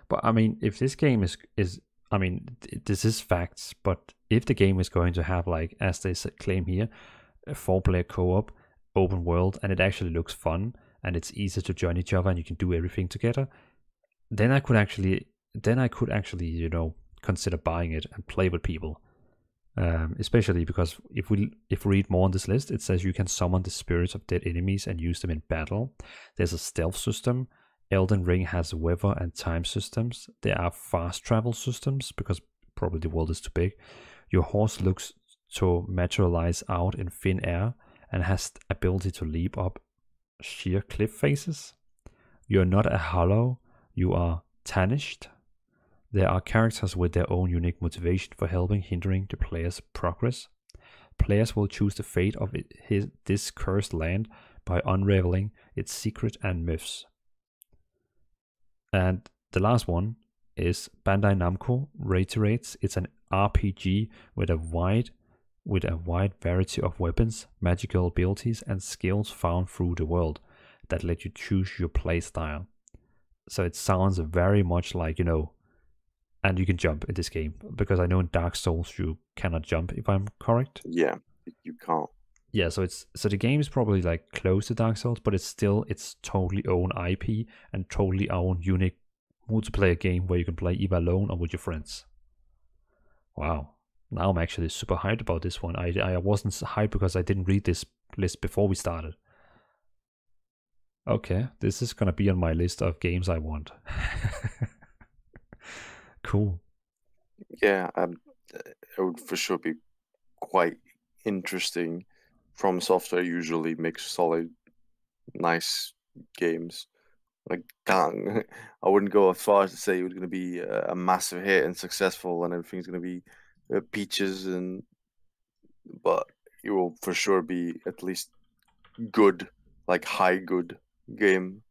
S1: But I mean, if this game is I mean, this is facts, but if the game is going to have, like, as they claim here, a 4-player co-op, open world, and it actually looks fun, and it's easy to join each other, and you can do everything together, then I could actually, consider buying it and play with people. Especially because if we read more on this list, it says you can summon the spirits of dead enemies and use them in battle. There's a stealth system. Elden Ring has weather and time systems. There are fast travel systems, because probably the world is too big. Your horse looks to materialize out in thin air and has the ability to leap up sheer cliff faces. You're not a hollow, you are tarnished. There are characters with their own unique motivation for helping hindering the player's progress. Players will choose the fate of this cursed land by unraveling its secret and myths. And the last one is Bandai Namco reiterates it's an RPG with a wide variety of weapons, magical abilities, and skills found through the world that let you choose your playstyle. So it sounds very much like, and you can jump in this game, because I know in Dark Souls you cannot jump, if I'm correct.
S2: Yeah, you can't.
S1: Yeah, so the game is probably like close to Dark Souls, but it's still its totally own IP and totally own unique multiplayer game where you can play either alone or with your friends. Wow. Now I'm actually super hyped about this one. I wasn't hyped because I didn't read this list before we started. Okay, this is gonna be on my list of games I want. Cool.
S2: Yeah, it would for sure be quite interesting. From Software usually makes solid, nice games. Like, I wouldn't go as far as to say it was going to be a massive hit and successful, and everything's going to be peaches, but it will for sure be at least good, like high good game.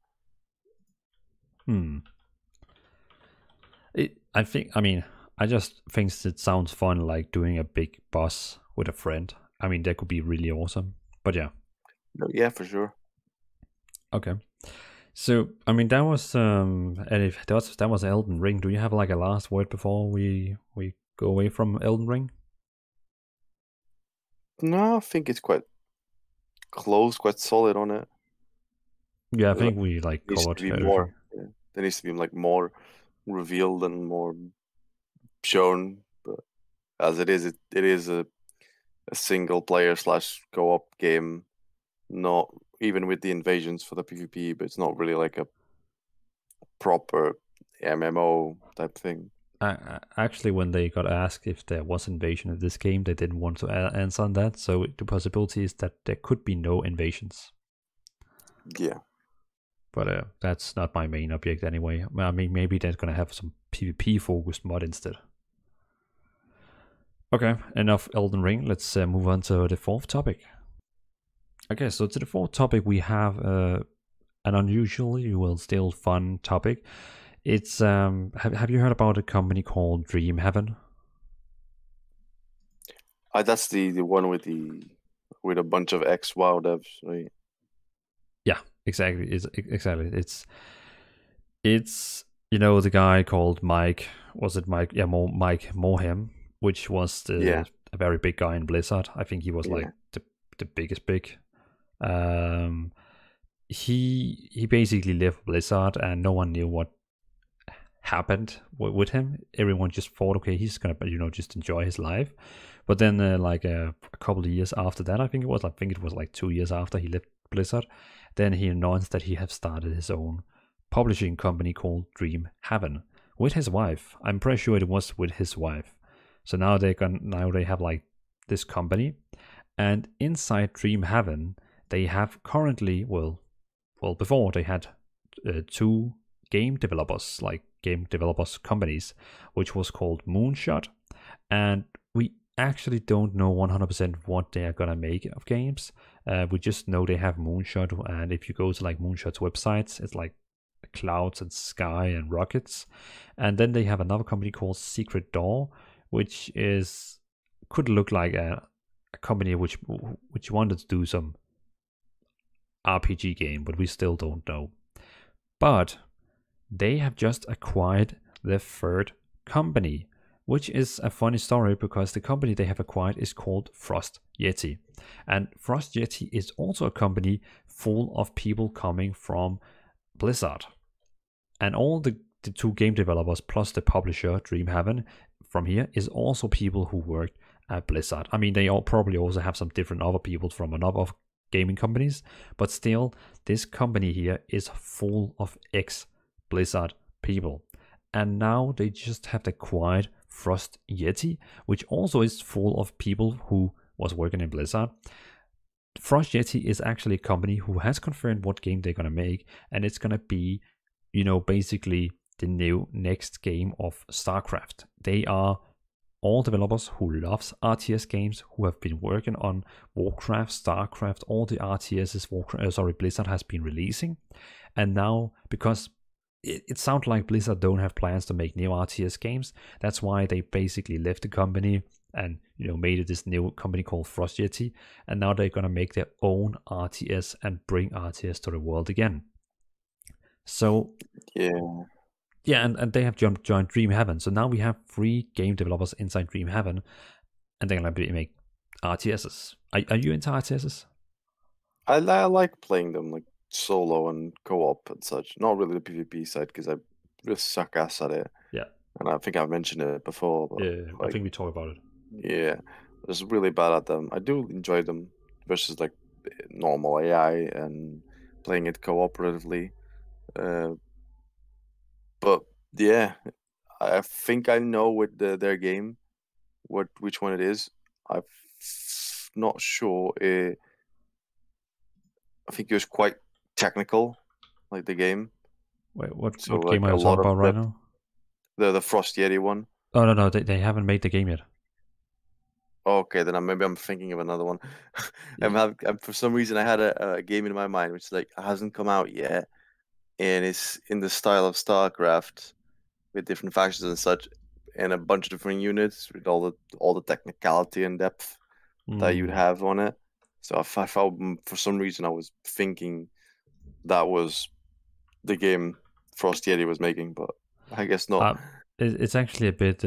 S1: Hmm. I just think it sounds fun, like doing a big boss with a friend. I mean, that could be really awesome. But yeah,
S2: No, yeah, for sure.
S1: okay. So, I mean, that was and if that was Elden Ring. Do you have like a last word before we go away from Elden Ring?
S2: No, I think it's quite close, quite solid on it.
S1: Yeah, I
S2: Like,
S1: think we like
S2: needs
S1: covered
S2: to be
S1: everything.
S2: more. Yeah. There needs to be like more revealed and more shown. But as it is a single player slash co-op game. Not even with the invasions for the PvP, but it's not really like a proper MMO type thing.
S1: Actually, when they got asked if there was invasion in this game, they didn't want to answer on that. So the possibility is that there could be no invasions.
S2: Yeah.
S1: But that's not my main object anyway. I mean, maybe they're gonna have some PvP focused mod instead. Okay, enough Elden Ring. Let's move on to the fourth topic. Okay, so to the fourth topic, we have an unusually, well, still fun topic. It's have you heard about a company called Dreamhaven?
S2: That's the one with a bunch of ex WoW devs, right?
S1: Yeah, exactly. Exactly. It's the guy called Mike. Was it Mike? Yeah, Mike Morhaime, which was
S2: Yeah.
S1: a very big guy in Blizzard. I think he was like
S2: Yeah.
S1: the biggest big. Um, he basically left Blizzard, and no one knew what happened with him. Everyone just thought, okay, he's gonna just enjoy his life. But then like a couple of years after that, I think it was like 2 years after he left Blizzard, then he announced that he had started his own publishing company called Dreamhaven with his wife. I'm pretty sure it was with his wife. So now they have like this company, and inside Dreamhaven they have currently, before they had two game developers companies, which was called Moonshot, and we actually don't know 100% what they are gonna make of games. We just know they have Moonshot, and if you go to like Moonshot's websites, it's like clouds and sky and rockets. And then they have another company called Secret Door, which could look like a company which wanted to do some RPG game, but we still don't know. But they have just acquired their third company, which is a funny story because the company they have acquired is called Frost Yeti. And Frost Yeti is also a company full of people coming from Blizzard. And all the two game developers plus the publisher, Dreamhaven, from here is also people who worked at Blizzard. I mean, they all probably also have some different other people from another gaming companies, but still, this company here is full of ex-Blizzard people. And now they just have acquired Frost Yeti, which also is full of people who was working in Blizzard. Frost Yeti is actually a company who has confirmed what game they're gonna make, and it's gonna be, basically the new next game of StarCraft. They are all developers who loves RTS games, who have been working on Warcraft, StarCraft, all the RTSs Blizzard has been releasing. And now, because it sounds like Blizzard don't have plans to make new RTS games, that's why they basically left the company and made it this new company called Frost Yeti, and now they're gonna make their own RTS and bring RTS to the world again. So
S2: Yeah.
S1: yeah, and they have joined Dreamhaven. So now we have 3 game developers inside Dreamhaven, and they're gonna make RTSs. Are you into RTSs?
S2: I like playing them like solo and co-op and such. Not really the PvP side because I just suck ass at it.
S1: Yeah,
S2: And I think I've mentioned it before, but
S1: yeah. I
S2: like,
S1: think we talked about it.
S2: yeah, I'm just really bad at them. I do enjoy them versus like normal AI and playing it cooperatively. Uh, but yeah, I think I know with their game which one it is. I'm not sure. I think it was quite technical, like the game.
S1: Wait, what
S2: So
S1: game
S2: like
S1: are
S2: a
S1: you talking
S2: lot of
S1: about right now?
S2: the Frost Yeti one.
S1: Oh no, they haven't made the game yet.
S2: Okay, then maybe I'm thinking of another one.
S1: Yeah.
S2: For some reason I had a game in my mind which like hasn't come out yet, and it's in the style of StarCraft with different factions and such, and a bunch of different units with all the technicality and depth that you'd have on it. So I felt for some reason I was thinking that was the game Frost Yeti was making, but I guess not.
S1: It's actually a bit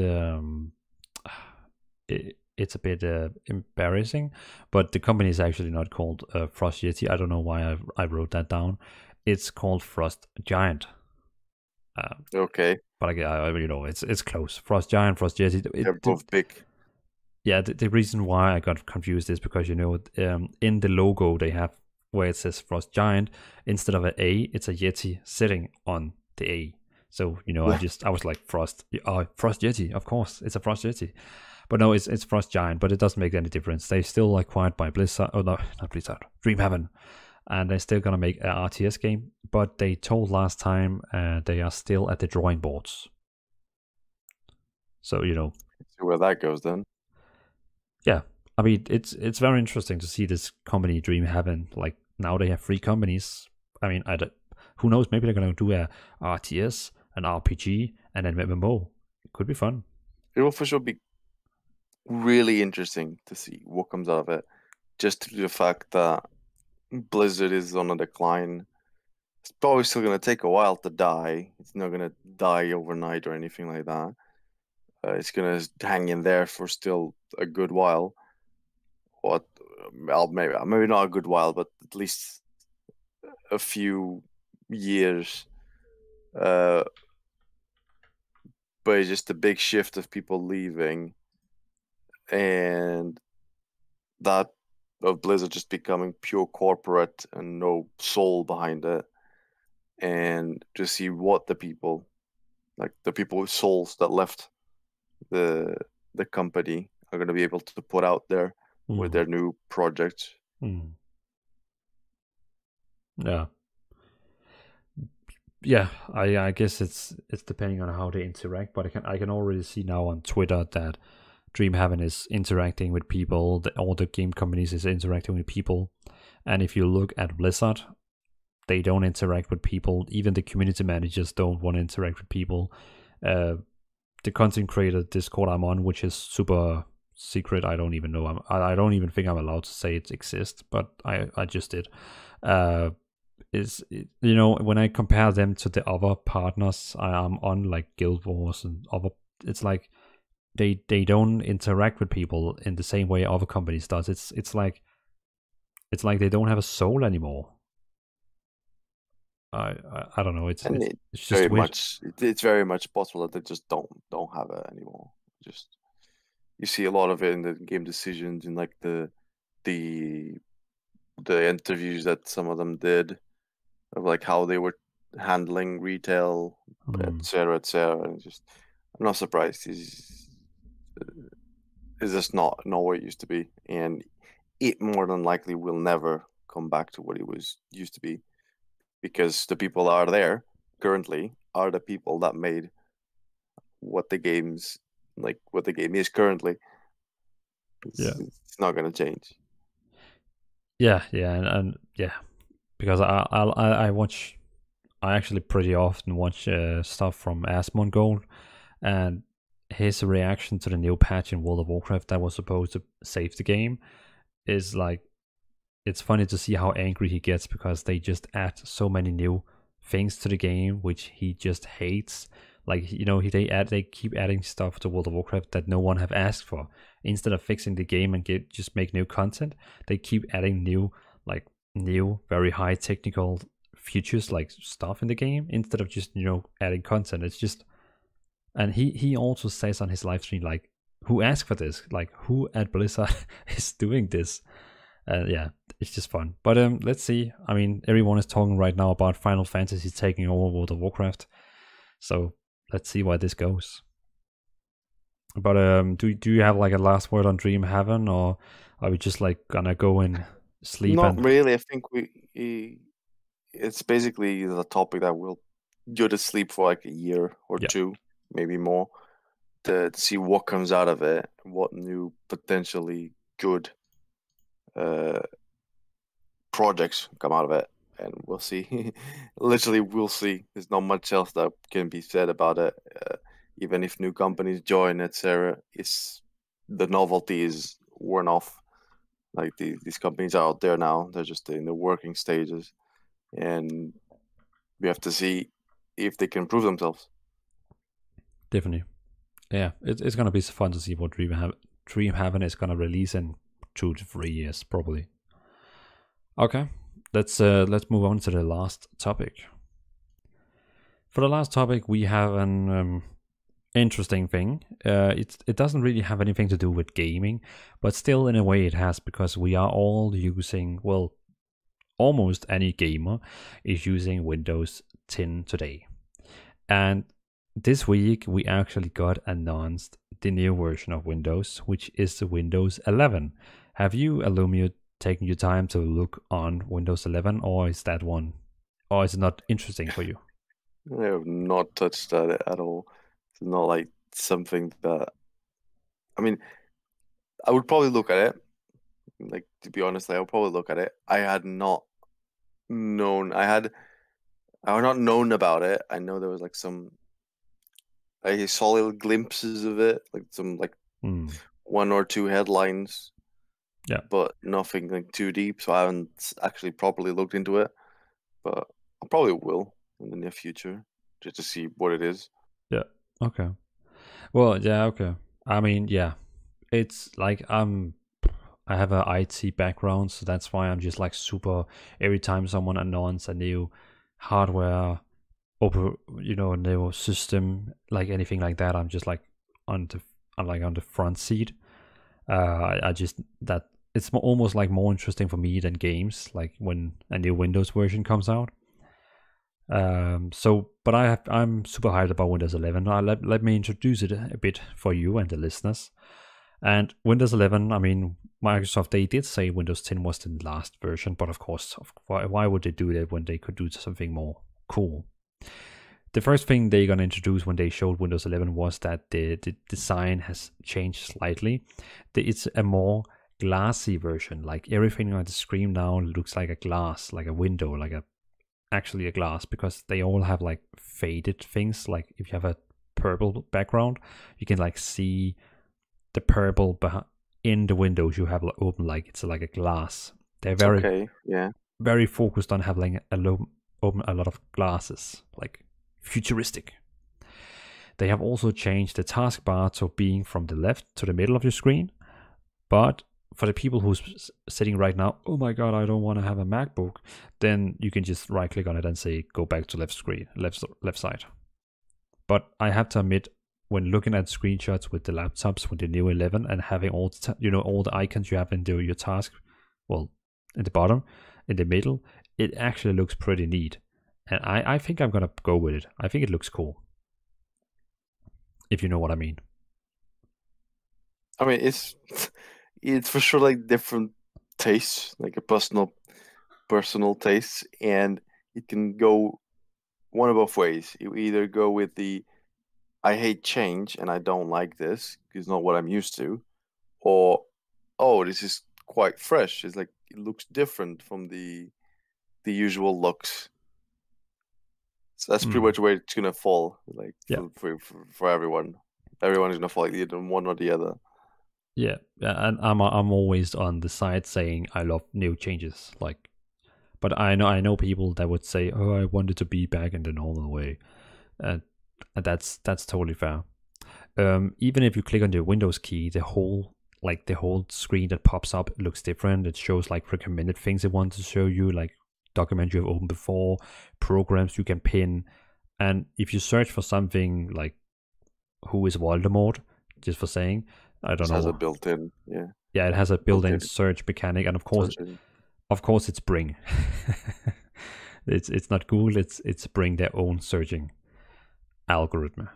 S1: it's a bit embarrassing, but the company is actually not called Frost Yeti. I don't know why I wrote that down. It's called Frost Giant.
S2: Okay,
S1: but it's close. Frost Giant, Frost Yeti.
S2: they're both big.
S1: Yeah, the reason why I got confused is because in the logo they have where it says Frost Giant, instead of an A, it's a Yeti sitting on the A. So I was like Frost Yeti, of course, it's a Frost Yeti. But no, it's Frost Giant, but it doesn't make any difference. They still acquired by Blizzard. Oh no, not Blizzard, Dreamhaven, and they're still gonna make an RTS game. But they told last time they are still at the drawing boards. So
S2: See where that goes then.
S1: yeah, I mean it's very interesting to see this company Dreamhaven. Like now they have 3 companies. I mean, who knows? Maybe they're gonna do a RTS, an RPG, and an MMO. It could be fun.
S2: It will for sure be really interesting to see what comes out of it. Just to the fact that Blizzard is on a decline. It's probably still going to take a while to die. It's not going to die overnight or anything like that. It's going to hang in there for still a good while. What? Well, maybe not a good while, but at least a few years. But it's just a big shift of people leaving, and that of Blizzard just becoming pure corporate and no soul behind it, and to see what the people with souls that left the company are going to be able to put out there with their new projects.
S1: Yeah, I guess it's depending on how they interact, but I can already see now on Twitter that Dreamhaven is interacting with people. All the game companies is interacting with people, and if you look at Blizzard, they don't interact with people. Even the community managers don't want to interact with people. The content creator Discord I'm on, which is super secret, I don't even know. I don't even think I'm allowed to say it exists, but I just did. When I compare them to the other partners I am on, like Guild Wars and other, it's like they don't interact with people in the same way other companies does. It's like they don't have a soul anymore. I don't know. It's just
S2: very
S1: weird.
S2: much. It's very much possible that they just don't have it anymore. Just you see a lot of it in the game decisions and like the interviews that some of them did of like how they were handling retail, etc., etc. And just I'm not surprised. It's just not what it used to be, and it more than likely will never come back to what it was used to be, because the people that are there currently are the people that made what the game is currently. It's not going to change.
S1: Yeah, and yeah, because I actually pretty often watch stuff from Asmongold, and his reaction to the new patch in World of Warcraft that was supposed to save the game is like, it's funny to see how angry he gets because they just add so many new things to the game which he just hates. Like, they keep adding stuff to World of Warcraft that no one have asked for. Instead of fixing the game and just make new content, they keep adding new very high technical features, like stuff in the game, instead of just adding content. It's just, and he also says on his live stream, like, who asked for this? Like, who at Blizzard is doing this? Yeah, it's just fun. But let's see. I mean, everyone is talking right now about Final Fantasy taking over World of Warcraft, so let's see where this goes. But do you have like a last word on Dreamhaven, or are we just like gonna go and sleep?
S2: Not really. I think it's basically the topic that will go to sleep for like a year or two, maybe more, to see what comes out of it, what new potentially good projects come out of it, and we'll see. Literally, we'll see. There's not much else that can be said about it. Even if new companies join, etc., it's the novelty is worn off. Like these companies are out there now; they're just in the working stages, and we have to see if they can prove themselves.
S1: Definitely. Yeah, it's gonna be fun to see what Dreamhaven is gonna release in 2 to 3 years, probably. Okay, let's move on to the last topic. For the last topic, we have an interesting thing. It doesn't really have anything to do with gaming, but still, in a way, it has, because we are all using, well, almost any gamer is using Windows 10 today, and this week we actually got announced the new version of Windows, which is the Windows 11. Have you, Alumio, taken your time to look on Windows 11, or is that one, or is it not interesting for you?
S2: I have not touched that at all. It's not like something that. I mean, I would probably look at it. Like, to be honest, I would probably look at it. I had not known. I had not known about it. I know there was like some. I saw little glimpses of it, like some like one or two headlines.
S1: Yeah,
S2: but nothing like too deep. So I haven't actually properly looked into it. But I probably will in the near future, just to see what it is.
S1: Yeah. Okay. Well, yeah. Okay. I mean, yeah. It's like I have a IT background, so that's why I'm just like super. Every time someone announces a new hardware, new system, like anything like that, I'm just like on the front seat. I just that it's almost like more interesting for me than games, like when a new Windows version comes out. But I'm super hyped about Windows 11. Let me introduce it a bit for you and the listeners. And Windows 11, I mean, Microsoft, they did say Windows 10 was the last version, but of course, why would they do that when they could do something more cool? The first thing they're going to introduce when they showed Windows 11 was that the design has changed slightly. It's a more glassy version. Like everything on the screen now looks like a glass, like a window, actually a glass, because they all have like faded things. Like if you have a purple background, you can like see the purple in the windows you have open, like it's like a glass. They're very focused on having open a lot of glasses, like futuristic. They have also changed the taskbar to being from the left to the middle of your screen. But for the people who's sitting right now, oh my god, I don't want to have a MacBook, then you can just right click on it and say go back to left side. But I have to admit, when looking at screenshots with the laptops with the new 11 and having all the icons you have in your task, well, in the bottom, in the middle, it actually looks pretty neat. And I think I'm gonna go with it. I think it looks cool, if you know what I mean.
S2: I mean, it's for sure like different tastes, like a personal taste, and it can go one of both ways. You either go with the I hate change and I don't like this because it's not what I'm used to, or oh, this is quite fresh. It's like it looks different from the usual looks. So that's pretty much where it's gonna fall. Like for everyone, everyone's gonna fall like either one or the other.
S1: Yeah, and I'm always on the side saying I love new changes. Like, but I know people that would say, oh, I want it to be back in the normal way, and that's totally fair. Even if you click on the Windows key, the whole screen that pops up looks different. It shows like recommended things it wants to show you, like documents you have opened before, programs you can pin, and if you search for something like who is Voldemort, just for saying, I don't know. It has
S2: a built-in, yeah.
S1: Yeah, it has a built-in search mechanic, and of course, it's Bing. It's not Google. It's Bing, their own searching algorithm.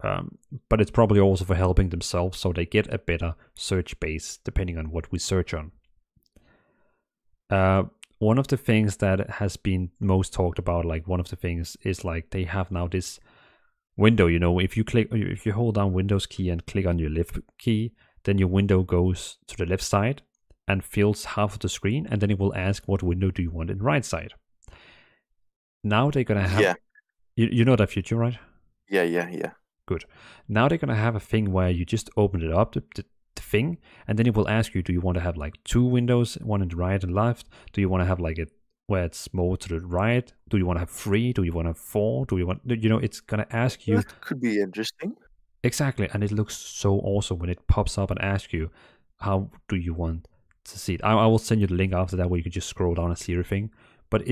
S1: But it's probably also for helping themselves, so they get a better search base depending on what we search on. One of the things that has been most talked about, like one of the things is like they have now this window. If you hold down Windows key and click on your left key, then your window goes to the left side and fills half of the screen, and then it will ask what window do you want in right side. now they're gonna have.
S2: Yeah,
S1: You know that feature, right?
S2: yeah.
S1: Good. Now they're gonna have a thing where you just open it up, the thing, and then it will ask you, do you want to have like 2 windows, one in the right and left? Do you want to have like it where it's more to the right? Do you want to have 3? Do you want to have 4? Do you want, it's gonna ask you
S2: That could be interesting.
S1: exactly, and it looks so awesome when it pops up and asks you, how do you want to see it? I will send you the link after that where you can just scroll down and see everything. But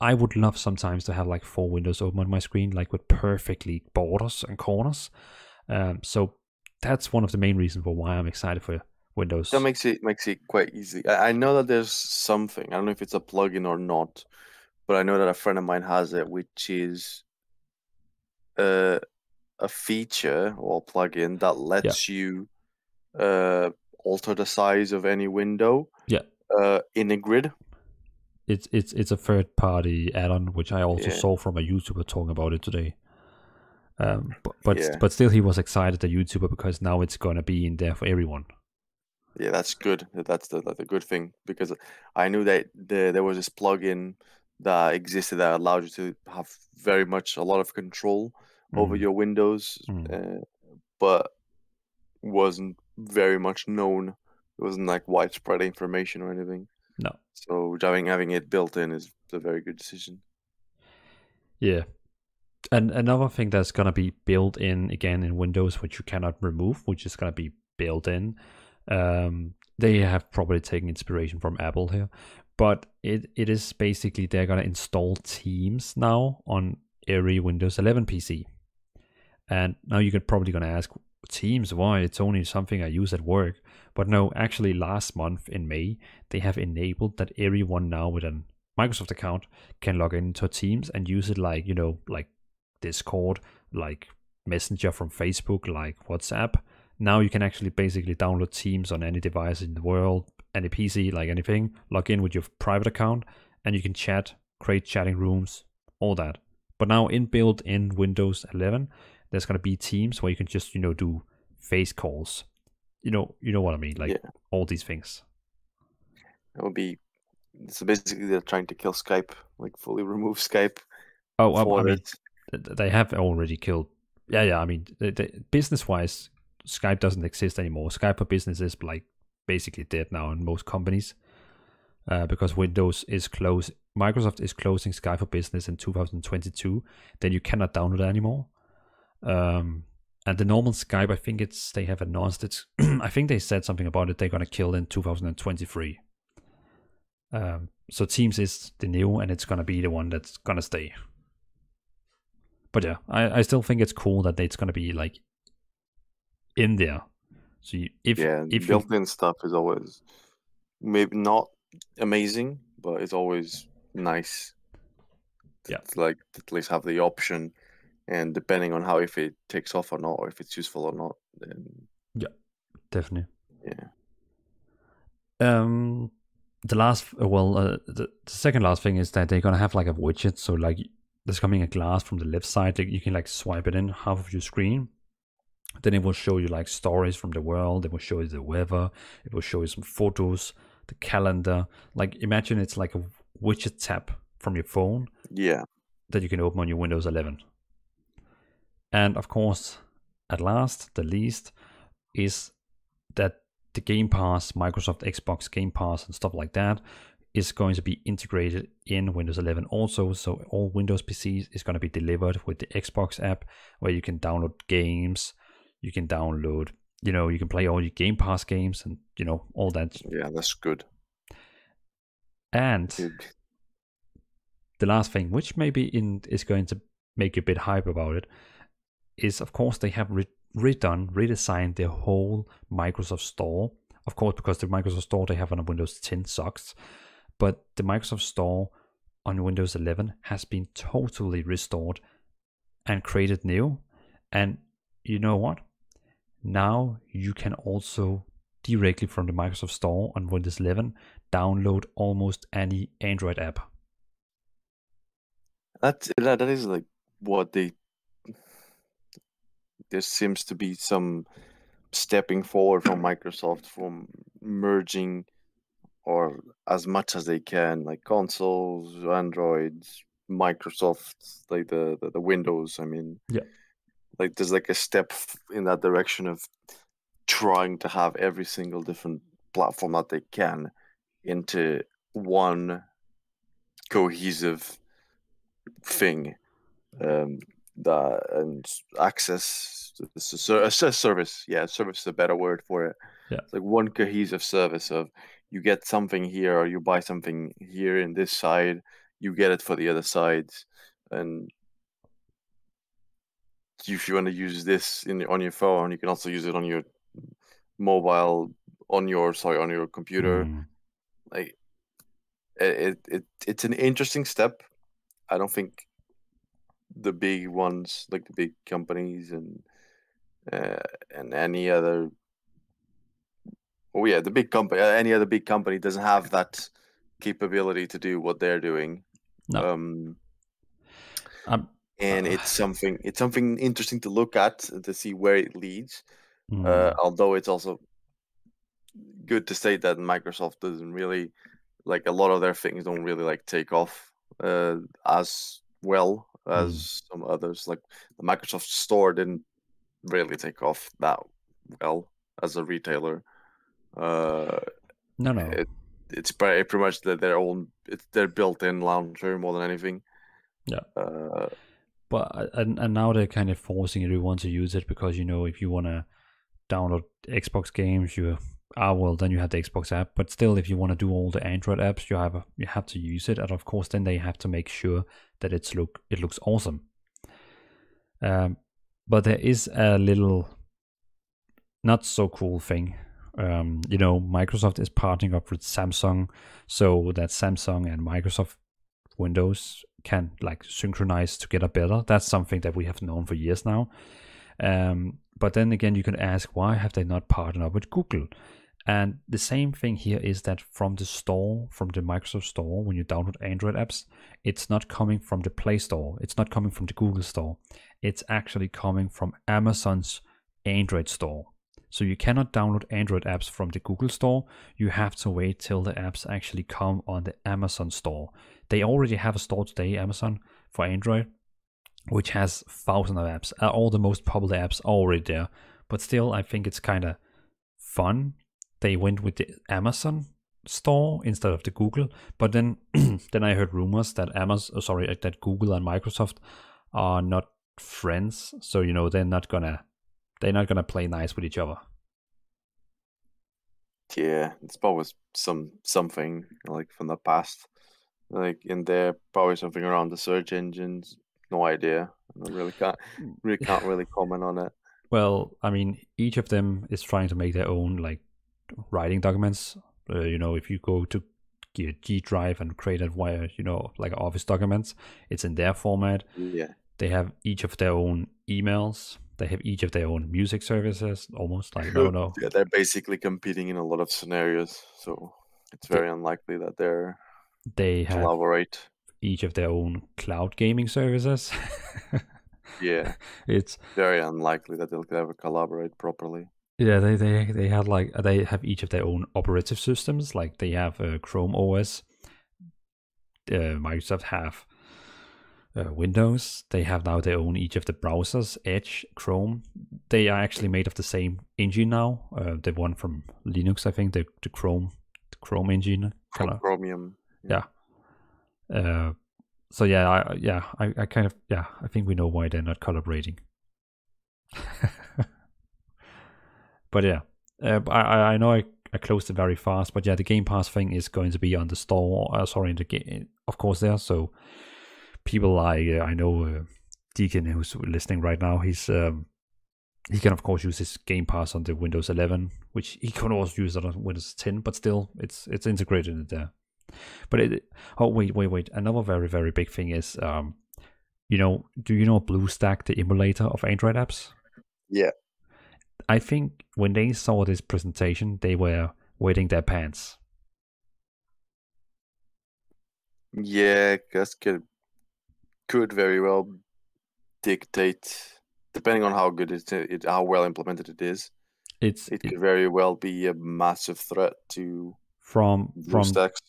S1: I would love sometimes to have like 4 windows open on my screen, like with perfectly borders and corners. So that's one of the main reasons for why I'm excited for Windows.
S2: That makes it quite easy. I know that there's something. I don't know if it's a plugin or not, but I know that a friend of mine has it, which is a feature or plugin that lets you alter the size of any window.
S1: Yeah.
S2: In a grid.
S1: It's a third party add-on, which I also saw from a YouTuber talking about it today. But still, he was excited, the YouTuber, because now it's gonna be in there for everyone.
S2: Yeah, that's good. That's the good thing, because I knew that there was this plugin that existed that allowed you to have a lot of control over your windows, but wasn't very much known. It wasn't like widespread information or anything.
S1: No.
S2: So having it built in is a very good decision.
S1: Yeah. And another thing that's gonna be built in again in Windows, which you cannot remove, which is gonna be built in. They have probably taken inspiration from Apple here, but it is basically they're gonna install Teams now on every Windows 11 PC. And now you're probably gonna ask, Teams, why? It's only something I use at work. But no, actually last month in May, they have enabled that everyone now with a Microsoft account can log into Teams and use it like, like Discord, like Messenger from Facebook, like WhatsApp. Now you can actually basically download Teams on any device in the world, any PC, like anything, log in with your private account, and you can chat, create chatting rooms, all that. But now inbuilt in Windows 11, there's going to be Teams where you can just, do face calls. You know what I mean? Like all these things.
S2: It would be, so basically they're trying to kill Skype, like fully remove Skype.
S1: Oh, I mean, they have already killed. Yeah. I mean, business-wise, Skype doesn't exist anymore. Skype for Business is like basically dead now in most companies because Windows is closed. Microsoft is closing Skype for Business in 2022. Then you cannot download it anymore. And the normal Skype, I think they have announced it. I think they said something about it. They're gonna kill in 2023. So Teams is the new, and it's gonna be the one that's gonna stay. But yeah, I still think it's cool that it's gonna be like in there. So if
S2: built-in stuff is always maybe not amazing, but it's always nice. To like at least have the option, and depending on how, if it takes off or not, or if it's useful or not, then
S1: definitely.
S2: Yeah.
S1: The second last thing is that they're gonna have like a widget. So like there's coming a glass from the left side that you can like swipe it in half of your screen. Then it will show you like stories from the world. It will show you the weather. It will show you some photos, the calendar. Like imagine it's like a widget tab from your phone.
S2: Yeah.
S1: That you can open on your Windows 11. And of course, at last, the least, is that the Game Pass, Microsoft Xbox Game Pass and stuff like that is going to be integrated in Windows 11 also. So all Windows PCs is going to be delivered with the Xbox app where you can download games. You can download, you can play all your Game Pass games and, all that.
S2: Yeah, that's good.
S1: And the last thing, which maybe is going to make you a bit hype about it, is of course they have redesigned the whole Microsoft Store. Of course, because the Microsoft Store they have on Windows 10 sucks. But the Microsoft Store on Windows 11 has been totally restored and created new. And you know what? Now you can also directly from the Microsoft Store on Windows 11 download almost any Android app.
S2: That is like what there seems to be some stepping forward from Microsoft, from merging or as much as they can, like consoles, Androids, Microsoft, like the Windows. I mean,
S1: Yeah.
S2: like there's like a step in that direction of trying to have every single different platform that they can into one cohesive thing. That and access a service. Yeah, service is a better word for it.
S1: Yeah.
S2: It's like one cohesive service of you get something here or you buy something here in this side, you get it for the other sides, and if you want to use this on your phone, you can also use it on your mobile, on your computer.
S1: Mm.
S2: Like it's an interesting step. I don't think the big ones, like the big companies uh, and any other, oh yeah, the big company, any other big company doesn't have that capability to do what they're doing.
S1: No.
S2: Um,
S1: Um,
S2: and
S1: uh,
S2: it's something interesting to look at to see where it leads.
S1: mm,
S2: Although it's also good to state that Microsoft doesn't really like a lot of their things don't really like take off as well
S1: mm.
S2: as some others. Like the Microsoft Store didn't really take off that well as a retailer. Uh,
S1: No, no.
S2: it, it's pretty much their own. It's their built-in launcher more than anything.
S1: Yeah.
S2: Uh,
S1: But and now they're kind of forcing everyone to use it because if you want to download Xbox games, well then you have the Xbox app. But still, if you want to do all the Android apps, you have to use it, and of course then they have to make sure that it looks awesome. But there is a little not so cool thing. Microsoft is partnering up with Samsung, so that Samsung and Microsoft Windows can like synchronize together better. That's something that we have known for years now. But then again, you can ask, why have they not partnered up with Google? And the same thing here is that from the Microsoft Store, when you download Android apps, it's not coming from the Play Store. It's not coming from the Google Store. It's actually coming from Amazon's Android Store. So you cannot download Android apps from the Google Store. You have to wait till the apps actually come on the Amazon Store. They already have a store today, Amazon, for Android, which has thousands of apps. All the most popular apps are already there. But still, I think it's kind of fun. They went with the Amazon store instead of the Google. But then, then I heard rumors that that Google and Microsoft are not friends. So they're not gonna play nice with each other.
S2: yeah, it's probably something like from the past. Like in there, probably something around the search engines. No idea. I can't really comment on it.
S1: Well, I mean, each of them is trying to make their own like writing documents. If you go to G Drive and create it via, like Office documents, it's in their format.
S2: Yeah.
S1: They have each of their own emails. They have each of their own music services. Almost like no.
S2: Yeah, they're basically competing in a lot of scenarios, so it's very unlikely that
S1: they have
S2: collaborate.
S1: each of their own cloud gaming services.
S2: Yeah,
S1: it's
S2: very unlikely that they'll ever collaborate properly.
S1: Yeah, they had like they have each of their own operative systems. Like they have Chrome OS. Microsoft have Windows. They have now their own each of the browsers, Edge, Chrome. They are actually made of the same engine now. The one from Linux, I think, the Chrome engine.
S2: Chromium.
S1: Yeah. So I kind of I think we know why they're not collaborating. But yeah, I know I closed it very fast, but yeah, the Game Pass thing is going to be on the store. In the game, of course, there. So people like I know Deacon, who's listening right now, he can of course use his Game Pass on the Windows 11, which he can also use it on Windows 10, but still, it's integrated in there. But wait! Another very very big thing is, do you know BlueStack, the emulator of Android apps?
S2: Yeah.
S1: I think when they saw this presentation, they were wetting their pants.
S2: Yeah, because could very well dictate, depending on how good how well implemented it is. It could very well be a massive threat to
S1: from
S2: BlueStacks.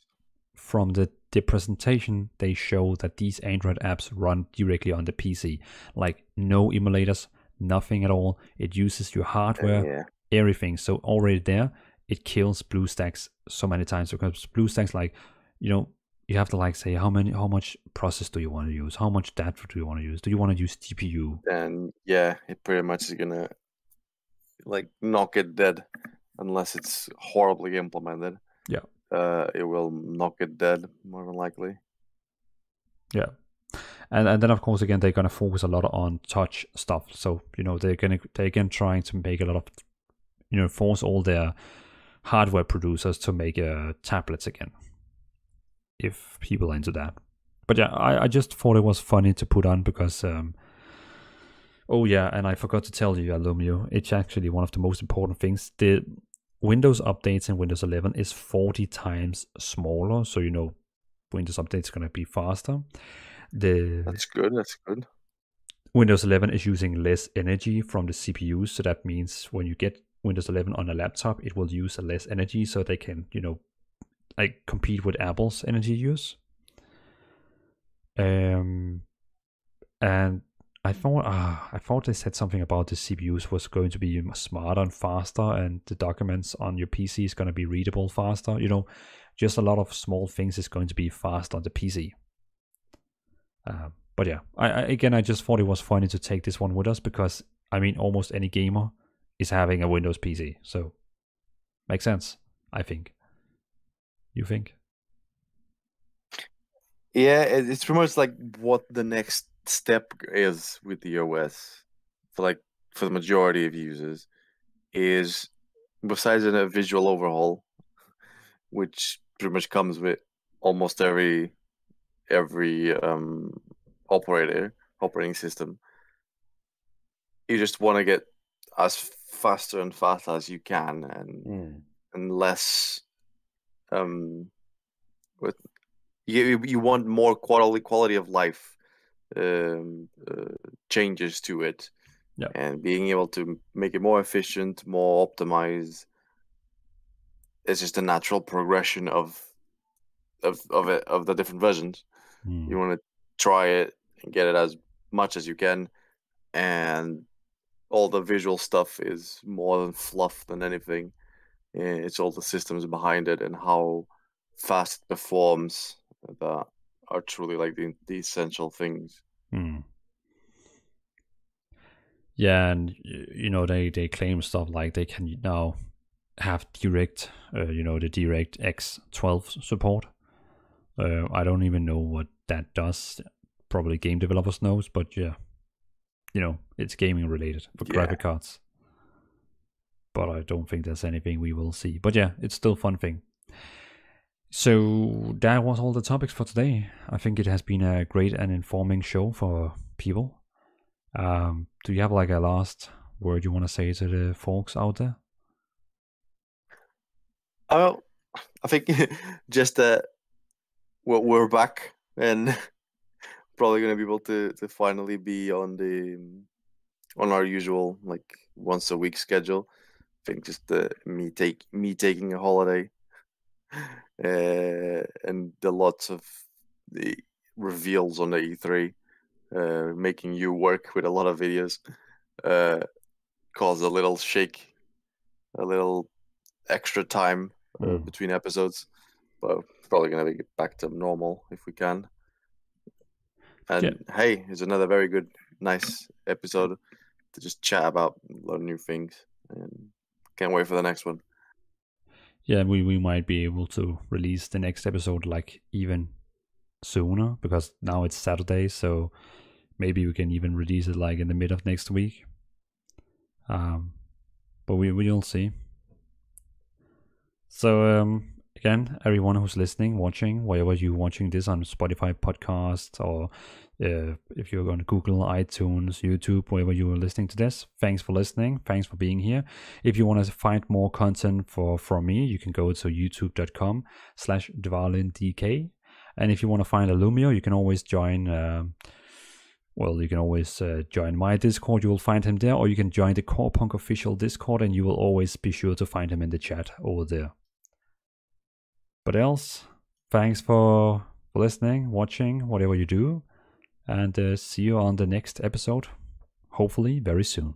S1: From the the presentation, they show that these Android apps run directly on the PC. Like no emulators, nothing at all. It uses your hardware, everything. So already there, it kills BlueStacks so many times, because BlueStacks, like, you have to like say how much process do you want to use? How much data do you want to use? Do you want to use GPU?
S2: And it pretty much is gonna like knock it dead unless it's horribly implemented.
S1: Yeah.
S2: It will knock it dead more than likely.
S1: Yeah. And then of course again they're gonna focus a lot on touch stuff. So they're again trying to make a lot of force all their hardware producers to make tablets again, if people are into that. But yeah, I just thought it was funny to put on because oh yeah, and I forgot to tell you, Alumio, it's actually one of the most important things. The Windows updates in Windows 11 is 40 times smaller, so Windows updates gonna be faster.
S2: That's good.
S1: Windows 11 is using less energy from the CPU, so that means when you get Windows 11 on a laptop, it will use less energy, so they can like compete with Apple's energy use. And I thought they said something about the CPUs was going to be smarter and faster, and the documents on your PC is going to be readable faster. Just a lot of small things is going to be faster on the PC. But yeah, I just thought it was funny to take this one with us, because almost any gamer is having a Windows PC, so makes sense, I think. You think?
S2: Yeah, it's pretty much like what the next step is with the OS for the majority of users is, besides a visual overhaul, which pretty much comes with almost every operating system. You just want to get as faster and faster as you can, and less with you want more quality of life changes to it.
S1: Yeah.
S2: And being able to make it more efficient, more optimized, it's just a natural progression of the different versions. You want to try it and get it as much as you can, and all the visual stuff is more than fluff than anything. It's all the systems behind it and how fast it performs that are truly like the essential things.
S1: Yeah, and they claim stuff like they can now have direct, the DirectX 12 support. I don't even know what that does. Probably game developers knows, but yeah, it's gaming related for graphic cards. But I don't think there's anything we will see. But yeah, it's still a fun thing. So that was all the topics for today. I think it has been a great and informing show for people. Do you have like a last word you want to say to the folks out there?
S2: I think just that we're back and probably gonna be able to finally be on our usual like once a week schedule. I think just me taking a holiday, and the lots of the reveals on the E3, making you work with a lot of videos, caused a little shake, a little extra time between episodes, but probably gonna get back to normal if we can. And hey, it's another very good, nice episode to just chat about a lot of new things, and can't wait for the next one.
S1: Yeah, we might be able to release the next episode like even sooner, because now it's Saturday, so maybe we can even release it like in the mid of next week. But we'll see. So again, everyone who's listening, watching, wherever you're watching this on Spotify podcast, or if you're on Google, iTunes, YouTube, wherever you are listening to this, thanks for listening. Thanks for being here. If you want to find more content from me, you can go to youtube.com/DvalinDK. And if you want to find Alumio, you can always join. You can always join my Discord. You will find him there, or you can join the Core Punk official Discord, and you will always be sure to find him in the chat over there. But else, thanks for for listening, watching, whatever you do. And see you on the next episode, hopefully very soon.